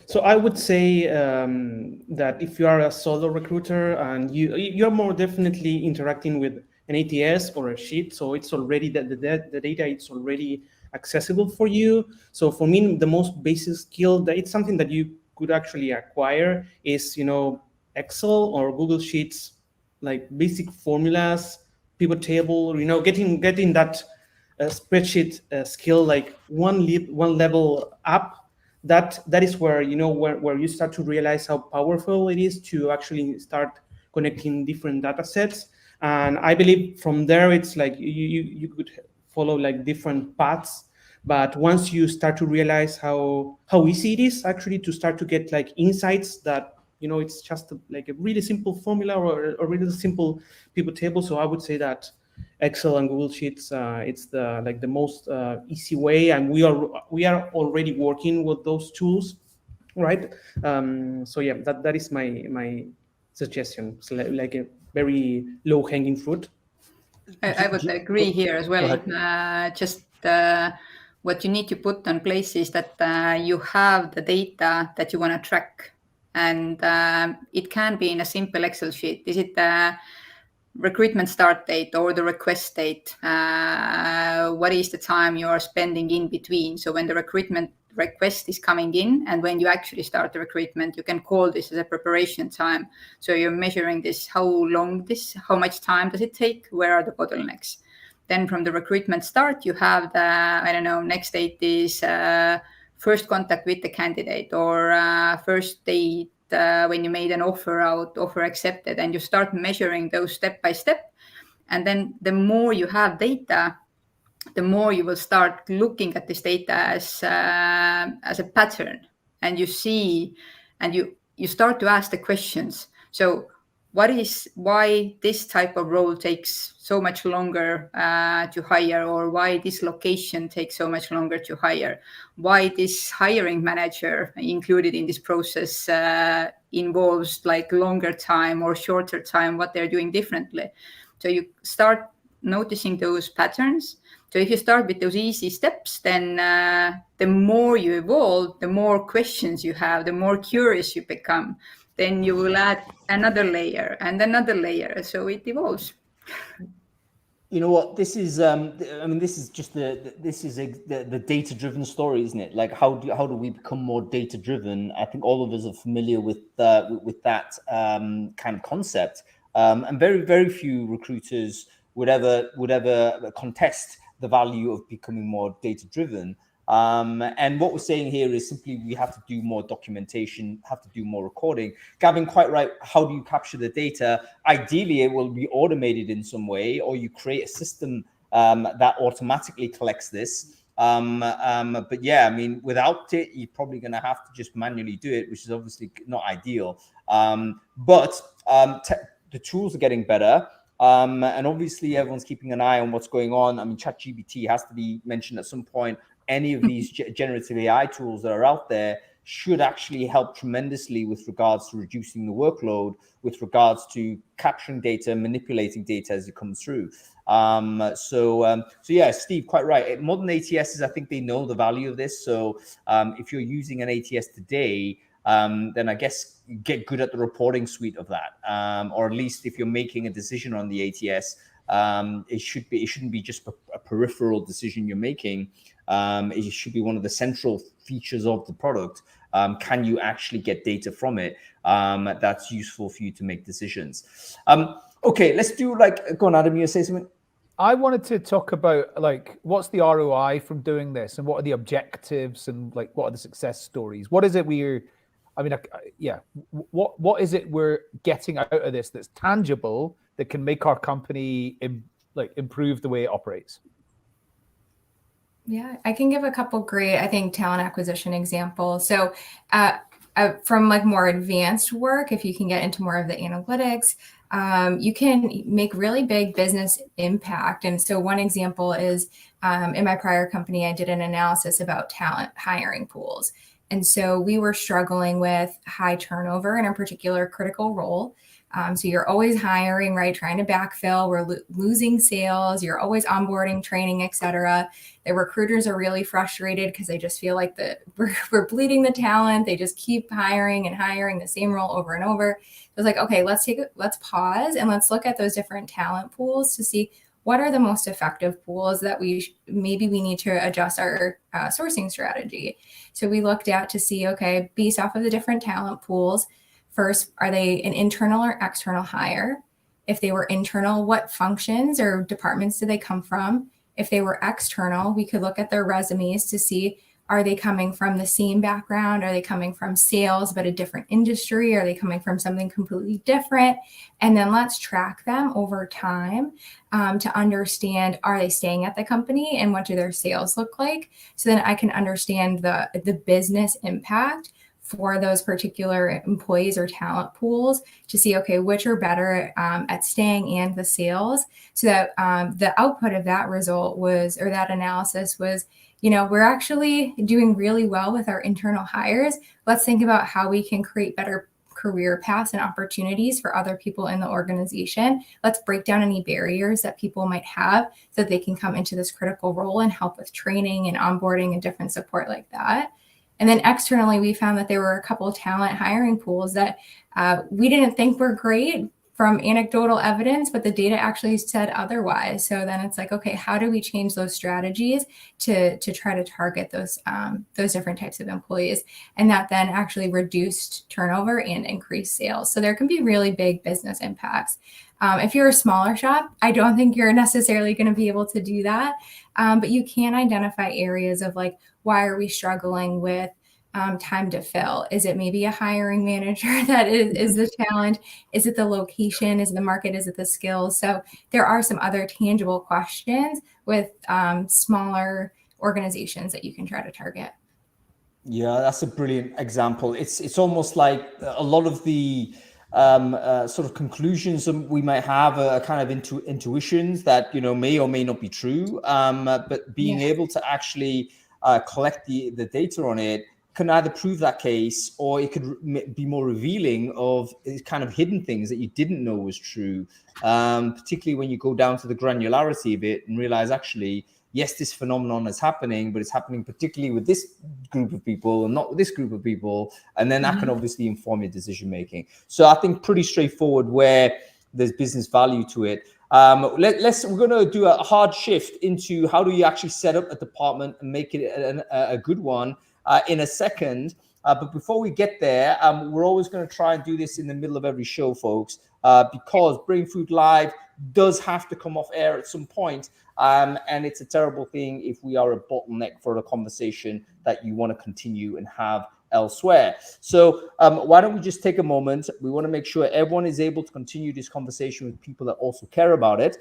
So I would say that if you are a solo recruiter and you're more definitely interacting with an ATS or a sheet, so it's already the data is already accessible for you. So for me, the most basic skill, that it's something that you could actually acquire, is Excel or Google Sheets, like basic formulas, pivot table, getting that spreadsheet skill, like one level up. That is where where you start to realize how powerful it is to actually start connecting different data sets. And I believe from there, it's like you could follow like different paths. But once you start to realize how easy it is actually to start to get like insights that, it's just like a really simple formula or a really simple pivot table. So I would say that Excel and Google Sheets, it's the most easy way, and we are already working with those tools, right? So yeah, that is my suggestion. So like a very low hanging fruit. I would agree here as well. What you need to put in place is that you have the data that you want to track, and it can be in a simple Excel sheet. Is it the recruitment start date or the request date? What is the time you are spending in between? So when the recruitment request is coming in and when you actually start the recruitment, you can call this as a preparation time. So you're measuring this, how much time does it take? Where are the bottlenecks? Then from the recruitment start, you have the, next date is first contact with the candidate, or first date when you made an offer accepted, and you start measuring those step by step. And then the more you have data, the more you will start looking at this data as a pattern, and you see, and you start to ask the questions. So why this type of role takes so much longer to hire, or why this location takes so much longer to hire? Why this hiring manager included in this process involves like longer time or shorter time, what they're doing differently. So you start noticing those patterns. So if you start with those easy steps, then the more you evolve, the more questions you have, the more curious you become. Then you will add another layer and another layer. So it evolves. You know what? This is, this is just the data-driven story, isn't it? Like, how do we become more data-driven? I think all of us are familiar with that kind of concept, and very, very few recruiters would ever contest the value of becoming more data-driven. And what we're saying here is simply we have to do more documentation, have to do more recording. Gavin, quite right. How do you capture the data? Ideally, it will be automated in some way, or you create a system that automatically collects this. But yeah, without it, you're probably going to have to just manually do it, which is obviously not ideal. But the tools are getting better. And obviously everyone's keeping an eye on what's going on. ChatGPT has to be mentioned at some point. Any of these generative AI tools that are out there should actually help tremendously with regards to reducing the workload, with regards to capturing data, manipulating data as it comes through. So yeah, Steve, quite right. Modern ATSs, I think they know the value of this. So if you're using an ATS today, then I guess get good at the reporting suite of that, or at least if you're making a decision on the ATS, it shouldn't be just a peripheral decision you're making. It should be one of the central features of the product. Can you actually get data from it that's useful for you to make decisions? Okay, let's do go on, Adam, you say something? I wanted to talk about like what's the ROI from doing this, and what are the objectives, and like what are the success stories? What is it what is it we're getting out of this that's tangible that can make our company improve the way it operates? Yeah, I can give a couple great, I think, talent acquisition examples. So from like more advanced work, if you can get into more of the analytics, you can make really big business impact. And so one example is in my prior company, I did an analysis about talent hiring pools. And so we were struggling with high turnover in a particular critical role. So you're always hiring, right? Trying to backfill. We're losing sales. You're always onboarding, training, et cetera. The recruiters are really frustrated because they just feel like we're bleeding the talent. They just keep hiring and hiring the same role over and over. So it's like, okay, let's pause and let's look at those different talent pools to see what are the most effective pools that maybe we need to adjust our sourcing strategy. So we looked at to see, okay, based off of the different talent pools, first, are they an internal or external hire? If they were internal, what functions or departments do they come from? If they were external, we could look at their resumes to see, are they coming from the same background? Are they coming from sales, but a different industry? Are they coming from something completely different? And then let's track them over time to understand, are they staying at the company and what do their sales look like? So then I can understand the business impact for those particular employees or talent pools to see, okay, which are better at staying and the sales, so that the output of that result was, or that analysis was, we're actually doing really well with our internal hires. Let's think about how we can create better career paths and opportunities for other people in the organization. Let's break down any barriers that people might have so that they can come into this critical role and help with training and onboarding and different support like that. And then externally, we found that there were a couple of talent hiring pools that we didn't think were great from anecdotal evidence, but the data actually said otherwise. So then it's like, okay, how do we change those strategies to try to target those different types of employees? And that then actually reduced turnover and increased sales. So there can be really big business impacts. If you're a smaller shop, I don't think you're necessarily going to be able to do that. But you can identify areas of like, why are we struggling with time to fill? Is it maybe a hiring manager that is the challenge? Is it the location? Is it the market? Is it the skills? So there are some other tangible questions with smaller organizations that you can try to target. Yeah, that's a brilliant example. It's almost like a lot of the sort of conclusions we might have are kind of intuitions that may or may not be true. But being able to actually collect the data on it can either prove that case, or it could be more revealing of kind of hidden things that you didn't know was true. Particularly when you go down to the granularity of it and realize, actually, yes, this phenomenon is happening, but it's happening particularly with this group of people and not with this group of people. And then that can obviously inform your decision making. So I think pretty straightforward where there's business value to it. We're going to do a hard shift into how do you actually set up a department and make it a good one in a second. But before we get there, we're always going to try and do this in the middle of every show, folks, because Brainfood Live does have to come off air at some point. And it's a terrible thing if we are a bottleneck for a conversation that you want to continue and have elsewhere. So why don't we just take a moment? We want to make sure everyone is able to continue this conversation with people that also care about it.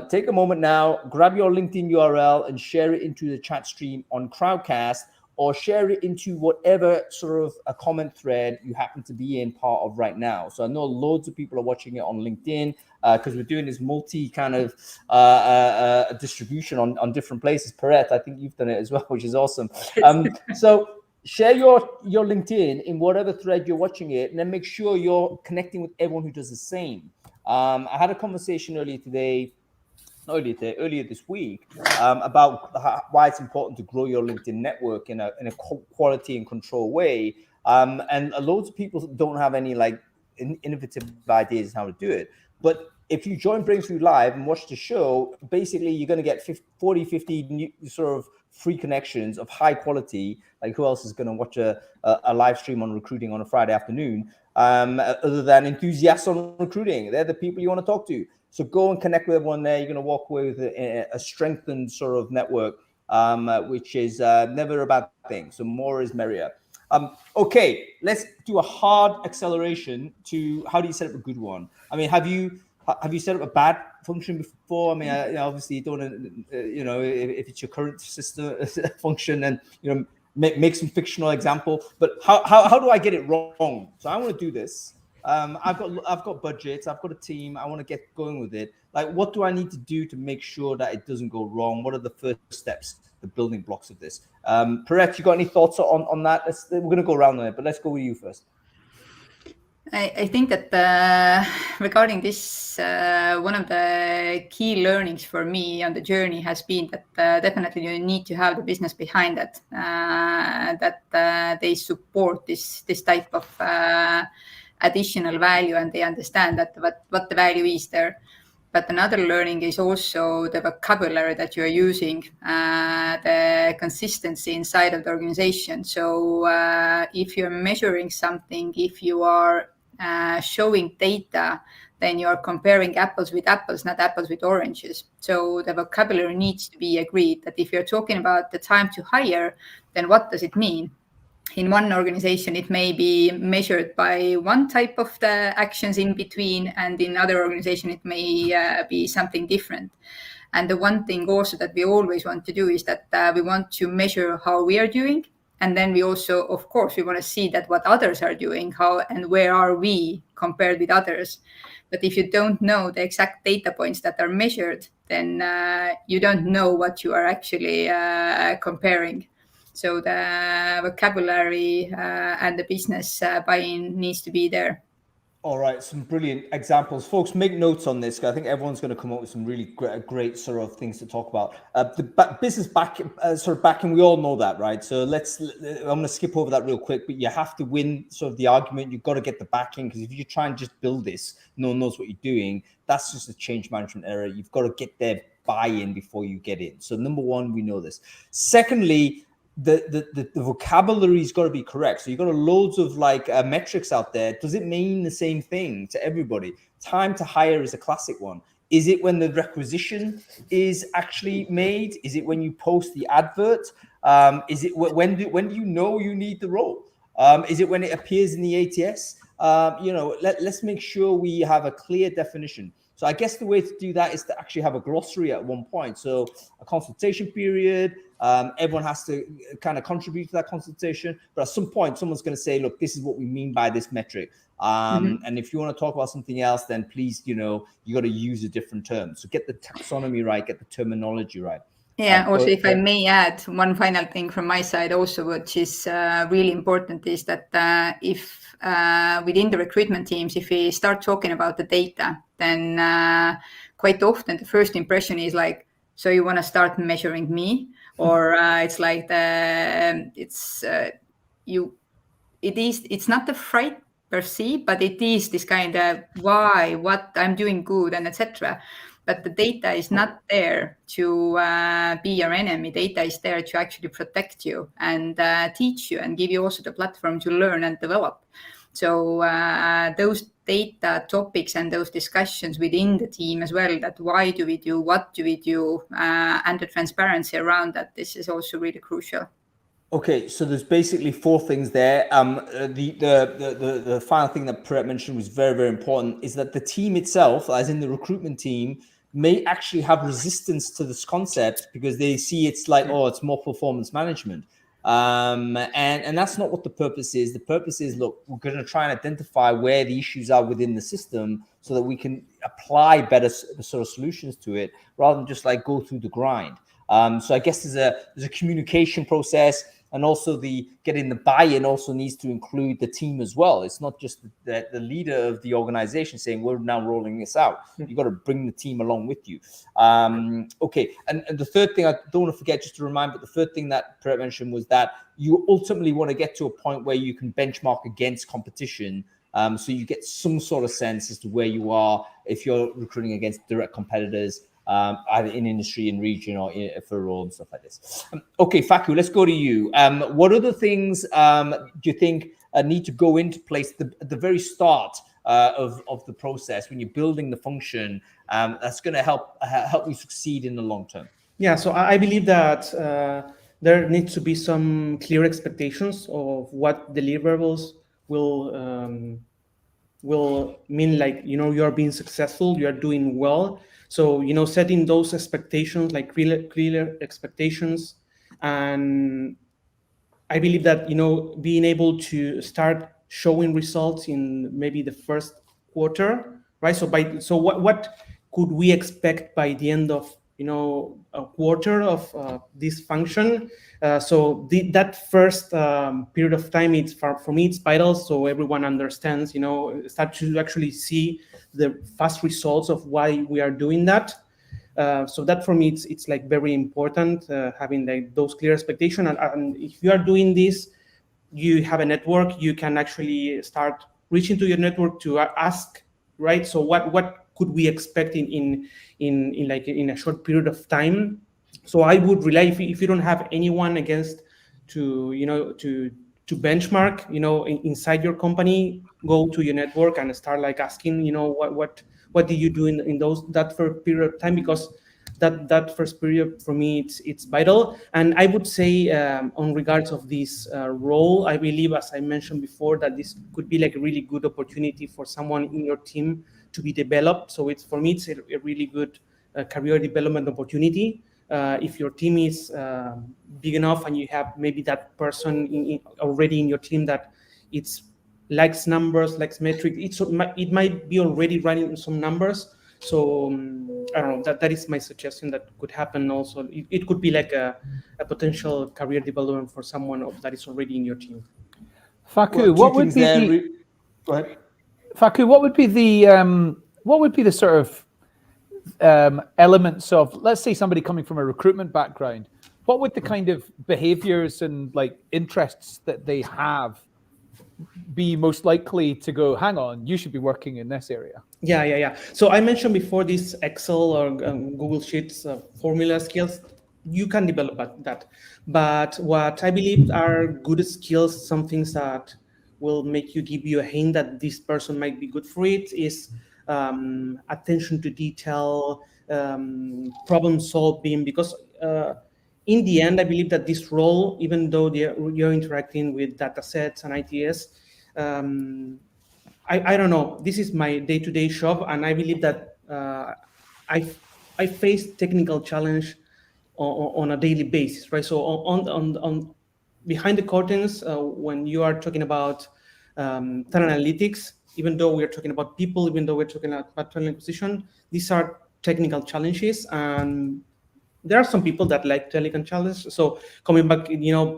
Take a moment now, grab your LinkedIn URL and share it into the chat stream on Crowdcast, or share it into whatever sort of a comment thread you happen to be in part of right now. So I know loads of people are watching it on LinkedIn because we're doing this multi kind of distribution on different places. Perrette, I think you've done it as well, which is awesome. So share your LinkedIn in whatever thread you're watching it, and then make sure you're connecting with everyone who does the same. I had a conversation earlier today earlier this week about why it's important to grow your LinkedIn network in a quality and control way. And loads of people don't have any like innovative ideas how to do it. But if you join Brainfood Live and watch the show, basically you're going to get 50 new, sort of free connections of high quality. Like who else is going to watch a live stream on recruiting on a Friday afternoon other than enthusiasts on recruiting? They're the people you want to talk to. So go and connect with everyone there. You're going to walk away with a strengthened sort of network, which is never a bad thing. So more is merrier. Okay, let's do a hard acceleration to how do you set up a good one? I mean, have you set up a bad function before? I mean, obviously you don't want to, if it's your current system function, and make some fictional example. But how do I get it wrong? So I want to do this. I've got budgets. I've got a team. I want to get going with it. Like, what do I need to do to make sure that it doesn't go wrong? What are the first steps, the building blocks of this? Perret, you got any thoughts on that? We're going to go around on it, but let's go with you first. I think that regarding this, one of the key learnings for me on the journey has been that definitely you need to have the business behind it, that they support this type of additional value, and they understand that what the value is there. But another learning is also the vocabulary that you're using, the consistency inside of the organization. So if you're measuring something, if you are showing data, then you're comparing apples with apples, not apples with oranges. So the vocabulary needs to be agreed, that if you're talking about the time to hire, then what does it mean? In one organization, it may be measured by one type of the actions in between, and in other organization, it may be something different. And the one thing also that we always want to do is that we want to measure how we are doing. And then we also, of course, we want to see that what others are doing, how and where are we compared with others. But if you don't know the exact data points that are measured, then you don't know what you are actually comparing. So the vocabulary and the business buy-in needs to be there. All right, some brilliant examples. Folks, make notes on this, because I think everyone's going to come up with some really great sort of things to talk about. The business backing, we all know that, right? So I'm going to skip over that real quick, but you have to win sort of the argument. You've got to get the backing, because if you try and just build this, no one knows what you're doing. That's just a change management error. You've got to get their buy-in before you get in. So number one, we know this. Secondly, the vocabulary's got to be correct. So you've got loads of like metrics out there. Does it mean the same thing to everybody? Time to hire is a classic one. Is it when the requisition is actually made? Is it when you post the advert? Is it when do you know you need the role? Is it when it appears in the ATS? Let's make sure we have a clear definition. So I guess the way to do that is to actually have a glossary at one point. So a consultation period, everyone has to kind of contribute to that consultation. But at some point, someone's going to say, look, this is what we mean by this metric. And if you want to talk about something else, then please, you got to use a different term. So get the taxonomy right, get the terminology right. Yeah, also, if I may add one final thing from my side also, which is really important, is that if within the recruitment teams, if we start talking about the data, then quite often the first impression is like, so you want to start measuring me? Or it's like it's not the fright per se, but it is this kind of why, what I'm doing good, and etc. But the data is not there to be your enemy. Data is there to actually protect you and teach you and give you also the platform to learn and develop. So those data topics and those discussions within the team as well, that why do we do, what do we do, and the transparency around that, this is also really crucial. Okay, so there's basically four things there. The final thing that Perret mentioned was very, very important, is that the team itself, as in the recruitment team, may actually have resistance to this concept because they see it's like, oh, it's more performance management. And that's not what the purpose is. The purpose is, look, we're going to try and identify where the issues are within the system so that we can apply better sort of solutions to it rather than just like go through the grind. So I guess there's a communication process. and also the getting the buy-in also needs to include the team as well. It's not just the leader of the organization saying we're now rolling this out. You got to bring the team along with you. Okay, and the third thing I don't want to forget, just to remind, but the third thing that Brett mentioned was that you ultimately want to get to a point where you can benchmark against competition. So you get some sort of sense as to where you are if you're recruiting against direct competitors, either in industry, in region, or for a role and stuff like this. Okay, Faku, let's go to you. What other things do you think need to go into place at the very start of the process when you're building the function that's going to help you succeed in the long term? Yeah, so I believe that there needs to be some clear expectations of what deliverables will mean, like, you're being successful, you're doing well. So, setting those expectations, like clear expectations. And I believe that, being able to start showing results in maybe the first quarter, right? So what could we expect by the end of, a quarter of this function? That first period of time, for me, it's vital. So everyone understands, start to actually see the fast results of why we are doing that. So that for me, it's like very important, having like those clear expectations. And if you are doing this, you have a network, you can actually start reaching to your network to ask, right? So what could we expect in a short period of time? So I would rely, if you don't have anyone against to benchmark, inside your company, go to your network and start like asking, what do you do in that first period of time? Because that first period for me, it's vital. And I would say, on regards of this role, I believe, as I mentioned before, that this could be like a really good opportunity for someone in your team to be developed. So for me, it's a really good career development opportunity. If your team is big enough and you have maybe that person already in your team that likes numbers, likes metrics, it might be already running some numbers. So I don't know, that is my suggestion that could happen also. It could be like a potential career development for someone that is already in your team. Faku, what would be Go ahead. Faku, what would be the sort of elements of, let's say, somebody coming from a recruitment background? What would the kind of behaviors and like interests that they have be most likely to go, hang on, you should be working in this area? Yeah. So I mentioned before this Excel or Google Sheets formula skills. You can develop that. But what I believe are good skills, some things that will give you a hint that this person might be good for it, is attention to detail, problem solving. Because in the end, I believe that this role, even though you're interacting with data sets and ITS, I don't know, this is my day-to-day job, and I believe that I face technical challenge on a daily basis, right? So on behind the curtains, when you are talking about talent analytics, even though we're talking about people, even though we're talking about talent acquisition, these are technical challenges, and there are some people that like technical challenges. So coming back,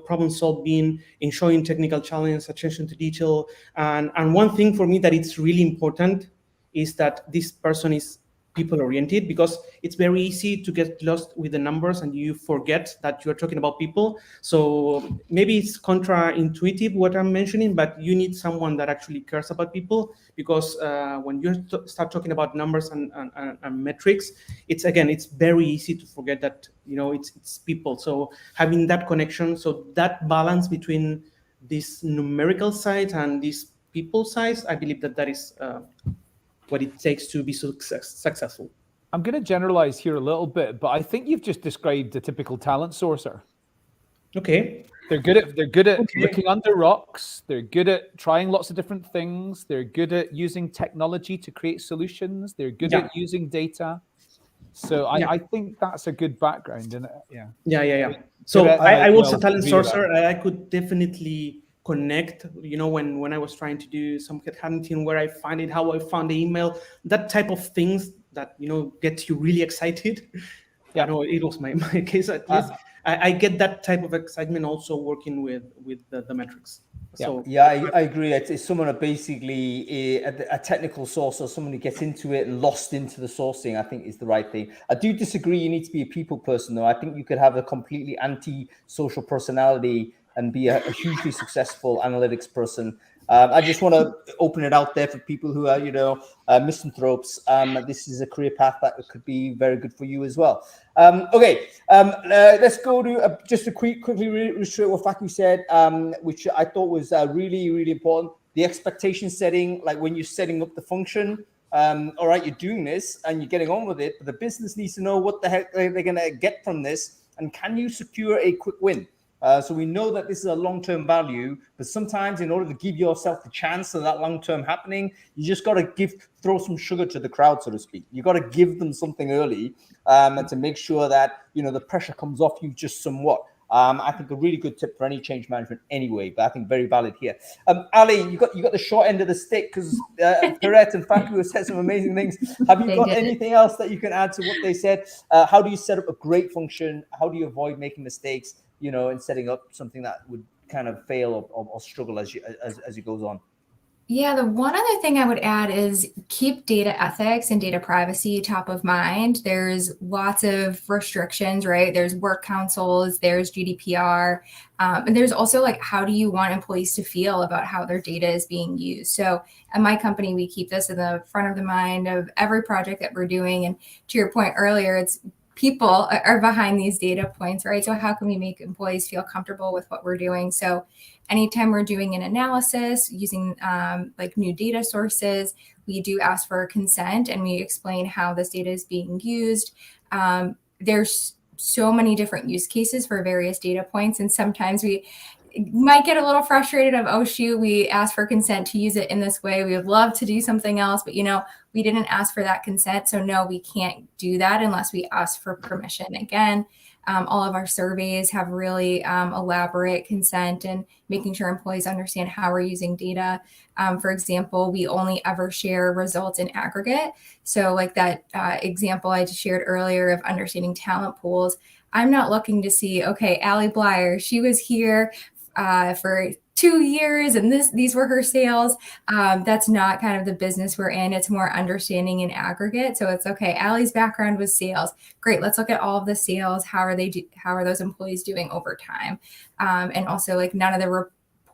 problem solving, ensuring technical challenge, attention to detail. And one thing for me that it's really important is that this person is people oriented, because it's very easy to get lost with the numbers and you forget that you're talking about people. So maybe it's counterintuitive what I'm mentioning, but you need someone that actually cares about people, because when you start talking about numbers and metrics, it's very easy to forget that it's people. So having that connection, so that balance between this numerical side and this people side, I believe that is what it takes to be successful. I'm going to generalize here a little bit, but I think you've just described a typical talent sourcer. Okay. They're good at looking under rocks. They're good at trying lots of different things. They're good at using technology to create solutions. They're good at using data. So I think that's a good background, isn't it? Yeah. So I was a talent sourcer. I could definitely connect, when I was trying to do some headhunting, where I find it, how I found the email, that type of things that, gets you really excited. Yeah. I know it was my case at least. I get that type of excitement also working with the metrics. So yeah, I agree. It's someone that basically a technical source or someone who gets into it and lost into the sourcing, I think is the right thing. I do disagree. You need to be a people person, though. I think you could have a completely anti-social personality and be a hugely successful analytics person. I just want to open it out there for people who are, misanthropes. This is a career path that could be very good for you as well. Okay, let's go to just to quickly reiterate what Faku said, which I thought was really, really important. The expectation setting, like when you're setting up the function, all right, you're doing this and you're getting on with it, but the business needs to know what the heck they're going to get from this, and can you secure a quick win? So we know that this is a long-term value, but sometimes in order to give yourself the chance of that long-term happening, you just got to throw some sugar to the crowd, so to speak. You got to give them something early to make sure that, the pressure comes off you just somewhat. I think a really good tip for any change management anyway, but I think very valid here. Ali, you got the short end of the stick because Perret and Faku have said some amazing things. Have you got anything else that you can add to what they said? How do you set up a great function? How do you avoid making mistakes, in setting up something that would kind of fail or struggle as it goes on? Yeah, the one other thing I would add is keep data ethics and data privacy top of mind. There's lots of restrictions, right? There's work councils, there's GDPR, and there's also like, how do you want employees to feel about how their data is being used? So at my company, we keep this in the front of the mind of every project that we're doing. And to your point earlier, it's people are behind these data points, right? So how can we make employees feel comfortable with what we're doing? So anytime we're doing an analysis using like new data sources, we do ask for consent and we explain how this data is being used. There's so many different use cases for various data points. And sometimes we might get a little frustrated of, oh, shoot, we asked for consent to use it in this way. We would love to do something else, but we didn't ask for that consent. So no, we can't do that unless we ask for permission. Again, all of our surveys have really elaborate consent and making sure employees understand how we're using data. For example, we only ever share results in aggregate. So like that example I just shared earlier of understanding talent pools, I'm not looking to see, okay, Ali Blyer, she was here for 2 years and these were her sales. That's not kind of the business we're in. It's more understanding in aggregate. So it's okay, Ali's background was sales. Great, let's look at all of the sales. How are those employees doing over time? And also like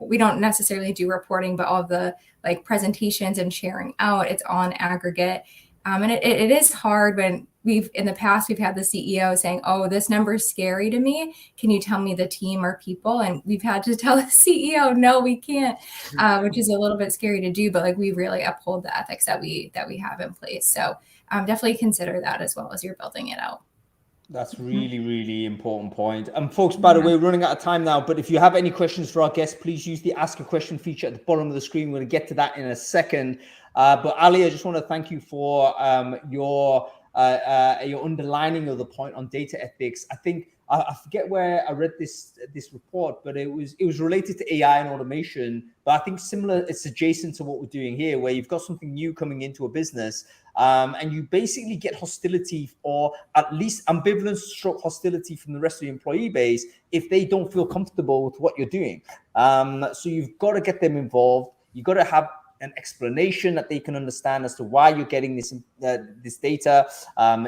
we don't necessarily do reporting, but all of the like presentations and sharing out, it's on aggregate. And it is hard when in the past, we've had the CEO saying, oh, this number is scary to me. Can you tell me the team or people? And we've had to tell the CEO, no, we can't, which is a little bit scary to do, but like we really uphold the ethics that we have in place. So definitely consider that as well as you're building it out. That's really, really important point. Folks, by the way, we're running out of time now, but if you have any questions for our guests, please use the Ask a Question feature at the bottom of the screen. We're going to get to that in a second. But Ali, I just want to thank you for your underlining of the point on data ethics. I think I forget where I read this report, but it was related to AI and automation. But I think similar, it's adjacent to what we're doing here, where you've got something new coming into a business, and you basically get hostility, or at least ambivalence stroke hostility from the rest of the employee base if they don't feel comfortable with what you're doing. So you've got to get them involved. You've got to have an explanation that they can understand as to why you're getting this data.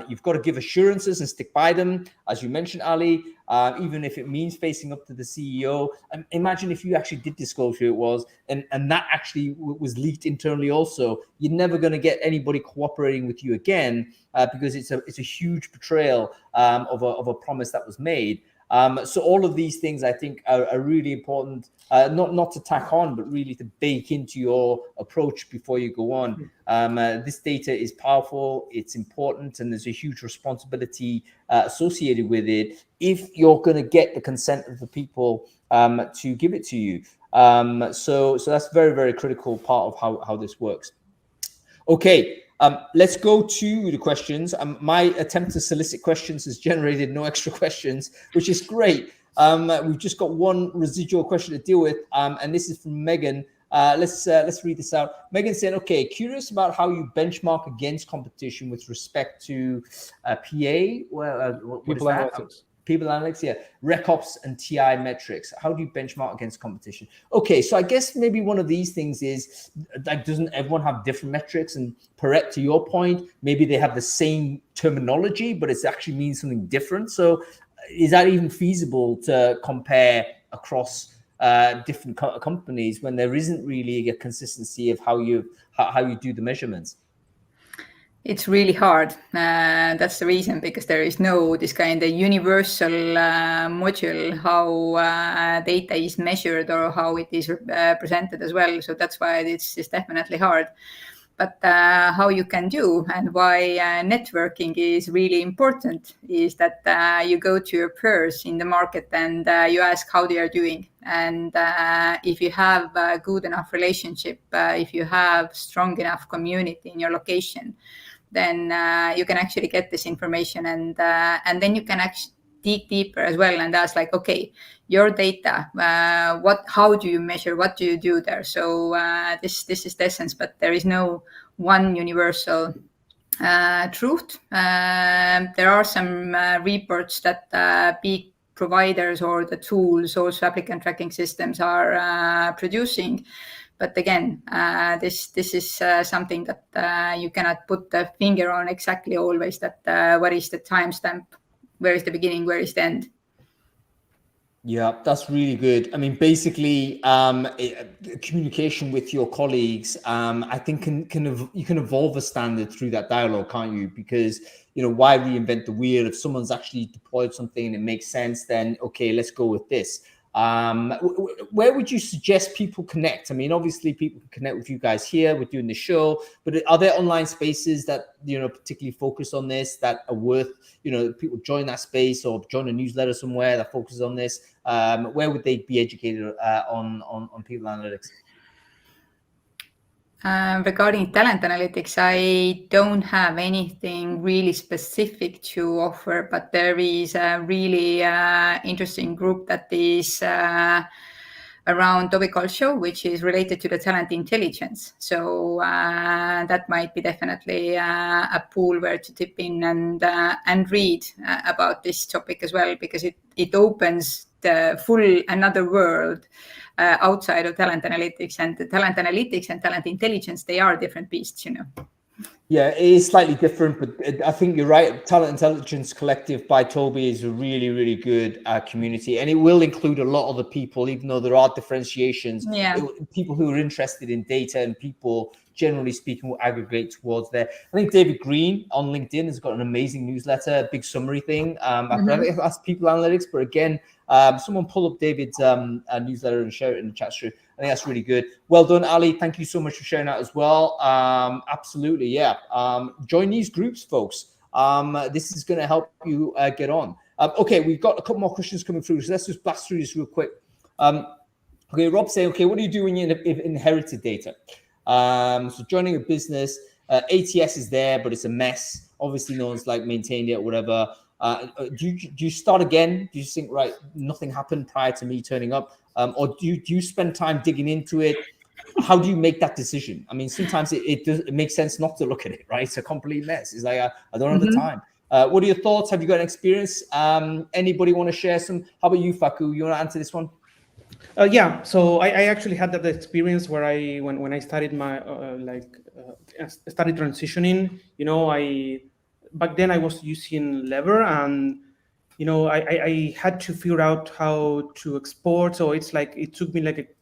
You've got to give assurances and stick by them, as you mentioned, Ali, even if it means facing up to the CEO. Imagine if you actually did disclose who it was, and that actually was leaked internally also. You're never going to get anybody cooperating with you again, because it's a huge betrayal of a promise that was made. So all of these things, I think, are really important, not to tack on, but really to bake into your approach before you go on. This data is powerful, it's important, and there's a huge responsibility associated with it if you're going to get the consent of the people to give it to you. So that's very, very critical part of how this works. Okay. Let's go to the questions. My attempt to solicit questions has generated no extra questions, which is great. We've just got one residual question to deal with, and this is from Megan. Let's read this out. Megan said, okay, curious about how you benchmark against competition with respect to PA. Well, what people is that? analytics. people analytics, yeah, RecOps and TI metrics. How do you benchmark against competition? Okay, so I guess maybe one of these things is, like, doesn't everyone have different metrics? And Perret, to your point, maybe they have the same terminology, but it actually means something different. So is that even feasible to compare across different companies when there isn't really a consistency of how you do the measurements? It's really hard. That's the reason, because there is no this kind of universal module how data is measured or how it is presented as well. So that's why it's definitely hard. But how you can do, and why networking is really important, is that you go to your peers in the market and you ask how they are doing. And if you have a good enough relationship, if you have strong enough community in your location, then you can actually get this information, and then you can actually dig deeper as well and ask, like, okay, your data, how do you measure, what do you do there? So this is the essence, but there is no one universal truth. There are some reports that big providers or the tools, also applicant tracking systems, are producing. But again, this is something that you cannot put the finger on exactly always, that what is the timestamp, where is the beginning, where is the end. Yeah, that's really good. I mean, basically, communication with your colleagues, I think you can evolve a standard through that dialogue, can't you? Because, why reinvent the wheel? If someone's actually deployed something and it makes sense, then okay, let's go with this. Where would you suggest people connect? I mean, obviously people can connect with you guys here. We're doing the show, but are there online spaces that, particularly focus on this, that are worth, people join that space or join a newsletter somewhere that focuses on this? Where would they be educated on people analytics? Regarding talent analytics, I don't have anything really specific to offer, but there is a really interesting group that is around Toby Show, which is related to the talent intelligence. So that might be definitely a pool where to tip in and read about this topic as well, because it opens the full another world outside of talent analytics. And the talent analytics and talent intelligence, they are different beasts, Yeah, it is slightly different, but I think you're right. Talent Intelligence Collective by Toby is a really, really good community, and it will include a lot of the people, even though there are differentiations. Yeah. People who are interested in data and people, generally speaking, will aggregate towards there. I think David Green on LinkedIn has got an amazing newsletter, a big summary thing. I think that's People Analytics, but again, someone pull up David's newsletter and share it in the chat stream. I think that's really good. Well done, Ali. Thank you so much for sharing that as well. Absolutely, yeah. Join these groups, folks. This is going to help you get on. Okay, we've got a couple more questions coming through, so let's just blast through this real quick. Okay, Rob's saying, okay, what do you do when you inherited data? So joining a business, ATS is there, but it's a mess. Obviously, no one's maintained it or whatever. Do you start again? Do you think, right, nothing happened prior to me turning up? Or do you spend time digging into it? How do you make that decision? I mean, sometimes it makes sense not to look at it, right? It's a complete mess. It's like, I don't have the time. What are your thoughts? Have you got an experience? Anybody want to share some? How about you, Faku? You want to answer this one? Yeah, so I actually had that experience where when I started my started transitioning, back then I was using Lever, and I had to figure out how to export. So it's like it took me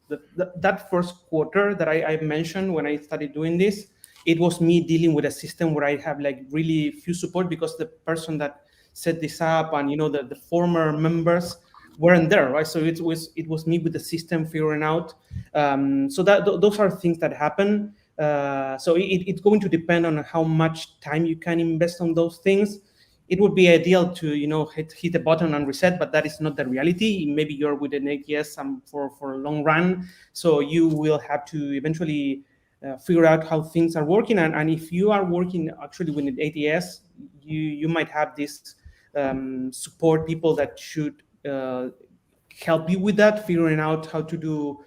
that first quarter that I mentioned when I started doing this. It was me dealing with a system where I have really few support, because the person that set this up and the former members weren't there, right? So it was me with the system figuring out. So those are things that happen. So it's going to depend on how much time you can invest on those things. It would be ideal to hit the button and reset, but that is not the reality. Maybe you're with an ATS for a long run, so you will have to eventually figure out how things are working. And if you are working actually with an ATS, you might have this support people that should help you with that, figuring out how to do,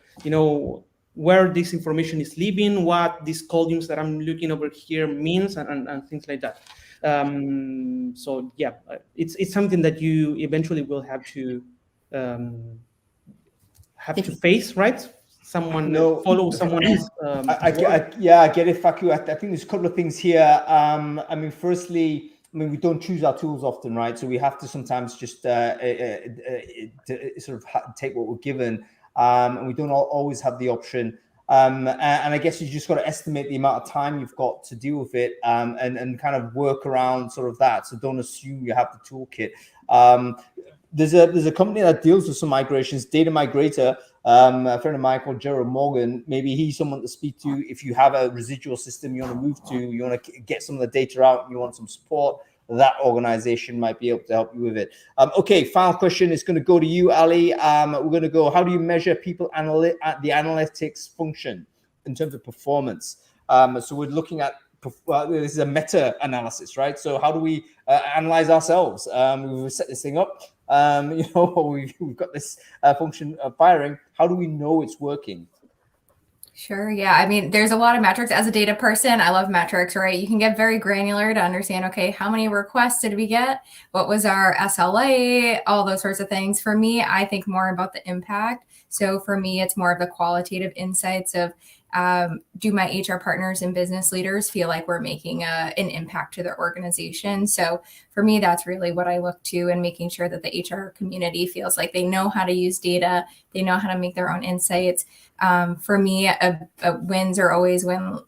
where this information is leaving, what these columns that I'm looking over here means, and things like that. So yeah, it's something that you eventually will have to face, right? Someone follow someone else. I get it, Faku. I think there's a couple of things here. I mean, firstly, we don't choose our tools often, right? So we have to sometimes just sort of take what we're given, and we don't always have the option. And I guess you just got to estimate the amount of time you've got to deal with it, and kind of work around sort of that. So don't assume you have the toolkit. There's a company that deals with some migrations, Data Migrator. A friend of mine called Gerald Morgan. Maybe he's someone to speak to if you have a residual system you want to move to, you want to get some of the data out, and you want some support. That organization might be able to help you with it. Okay, final question is going to go to you, Ali. We're going to go, how do you measure people at the analytics function in terms of performance? So we're looking at, this is a meta-analysis, right? So how do we analyze ourselves? We've set this thing up, we've got this function of firing. How do we know it's working? Sure. Yeah. I mean, there's a lot of metrics. As a data person, I love metrics, right? You can get very granular to understand, okay, how many requests did we get? What was our SLA? All those sorts of things. For me, I think more about the impact. So for me, it's more of the qualitative insights of, do my HR partners and business leaders feel like we're making an impact to their organization? So for me, that's really what I look to, and making sure that the HR community feels like they know how to use data, they know how to make their own insights. For me, wins are always when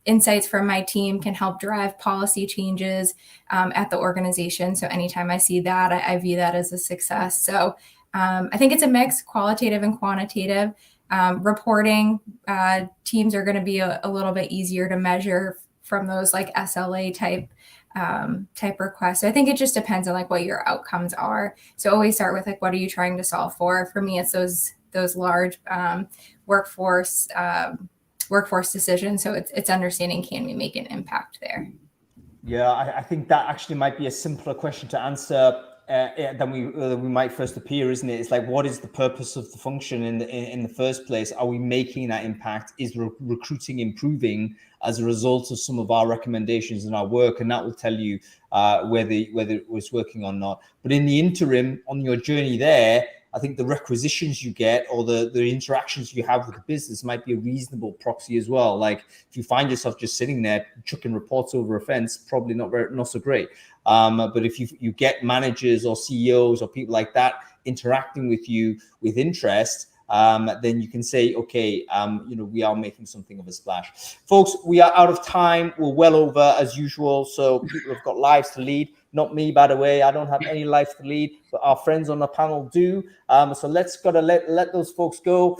insights from my team can help drive policy changes at the organization. So anytime I see that, I view that as a success. So I think it's a mix, qualitative and quantitative. Reporting teams are going to be a little bit easier to measure from those like SLA type requests. So I think it just depends on like what your outcomes are. So always start with like, what are you trying to solve for? For me, it's those large workforce decisions. So it's understanding, can we make an impact there? Yeah, I think that actually might be a simpler question to answer than we might first appear, isn't it? It's like, what is the purpose of the function in the first place? Are we making that impact? Is recruiting improving as a result of some of our recommendations and our work? And that will tell you whether it was working or not. But in the interim, on your journey there, I think the requisitions you get or the interactions you have with the business might be a reasonable proxy as well. Like if you find yourself just sitting there chucking reports over a fence, probably not so great. But if you get managers or CEOs or people like that interacting with you with interest, then you can say, okay, we are making something of a splash. Folks, we are out of time. We're well over as usual. So people have got lives to lead. Not me, by the way. I don't have any life to lead, but our friends on the panel do. So gotta let those folks go.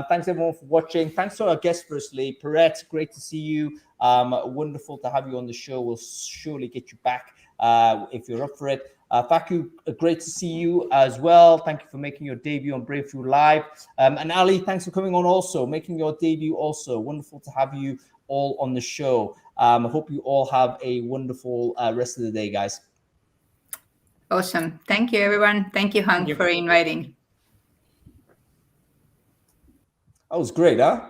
Thanks everyone for watching. Thanks to our guest, firstly, Perrette. Great to see you. Wonderful to have you on the show. We'll surely get you back if you're up for it. Faku, great to see you as well. Thank you for making your debut on Brainfood Live. And Ali, thanks for coming on also, making your debut also. Wonderful to have you all on the show. I hope you all have a wonderful rest of the day, guys. Awesome. Thank you, everyone. Thank you, Hank, for inviting. That was great, huh?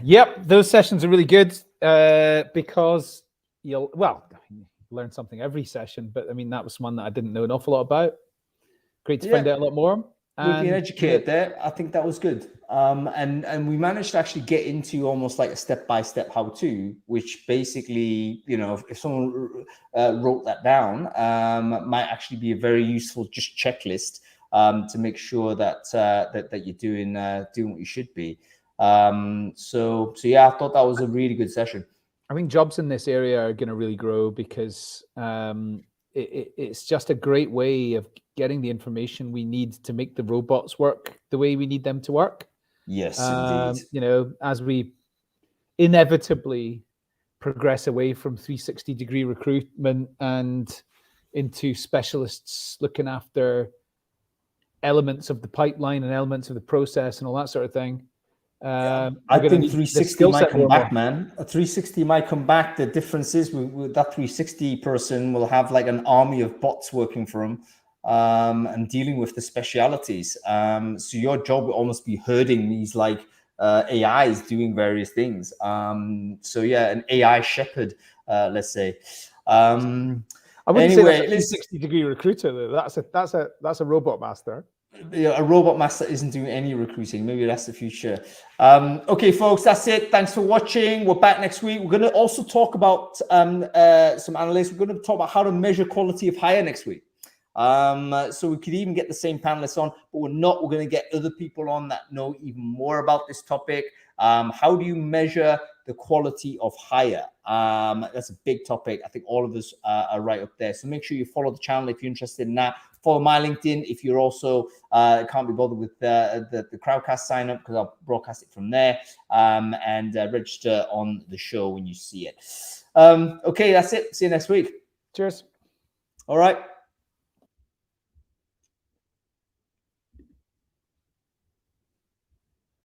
Yep, those sessions are really good because you'll learn something every session. But I mean, that was one that I didn't know an awful lot about. Great to find out a lot more. We've been educated there. I think that was good. And we managed to actually get into almost like a step-by-step how-to, which basically, if someone wrote that down, might actually be a very useful just checklist to make sure that you're doing what you should be. So yeah, I thought that was a really good session. I think jobs in this area are going to really grow because it's just a great way of getting the information we need to make the robots work the way we need them to work. Yes, indeed. As we inevitably progress away from 360-degree recruitment and into specialists looking after elements of the pipeline and elements of the process and all that sort of thing. I think 360 might come back, man. A 360 might come back. The difference is with that 360 person will have like an army of bots working for him and dealing with the specialities. So your job will almost be herding these like AIs doing various things. So yeah, an AI shepherd let's say. I wouldn't say Anyway, that's a 360-degree recruiter, though. That's a robot master. Yeah, a robot master isn't doing any recruiting. Maybe that's the future. Okay, folks, that's it. Thanks for watching. We're back next week. We're going to also talk about some analysts. We're going to talk about how to measure quality of hire next week. So we could even get the same panelists on, but we're not. We're going to get other people on that know even more about this topic. How do you measure the quality of hire? That's a big topic. I think all of us are right up there. So make sure you follow the channel if you're interested in that. Follow my LinkedIn if you're also can't be bothered with the Crowdcast sign up, because I'll broadcast it from there, and register on the show when you see it. Okay, that's it. See you next week. Cheers. All right.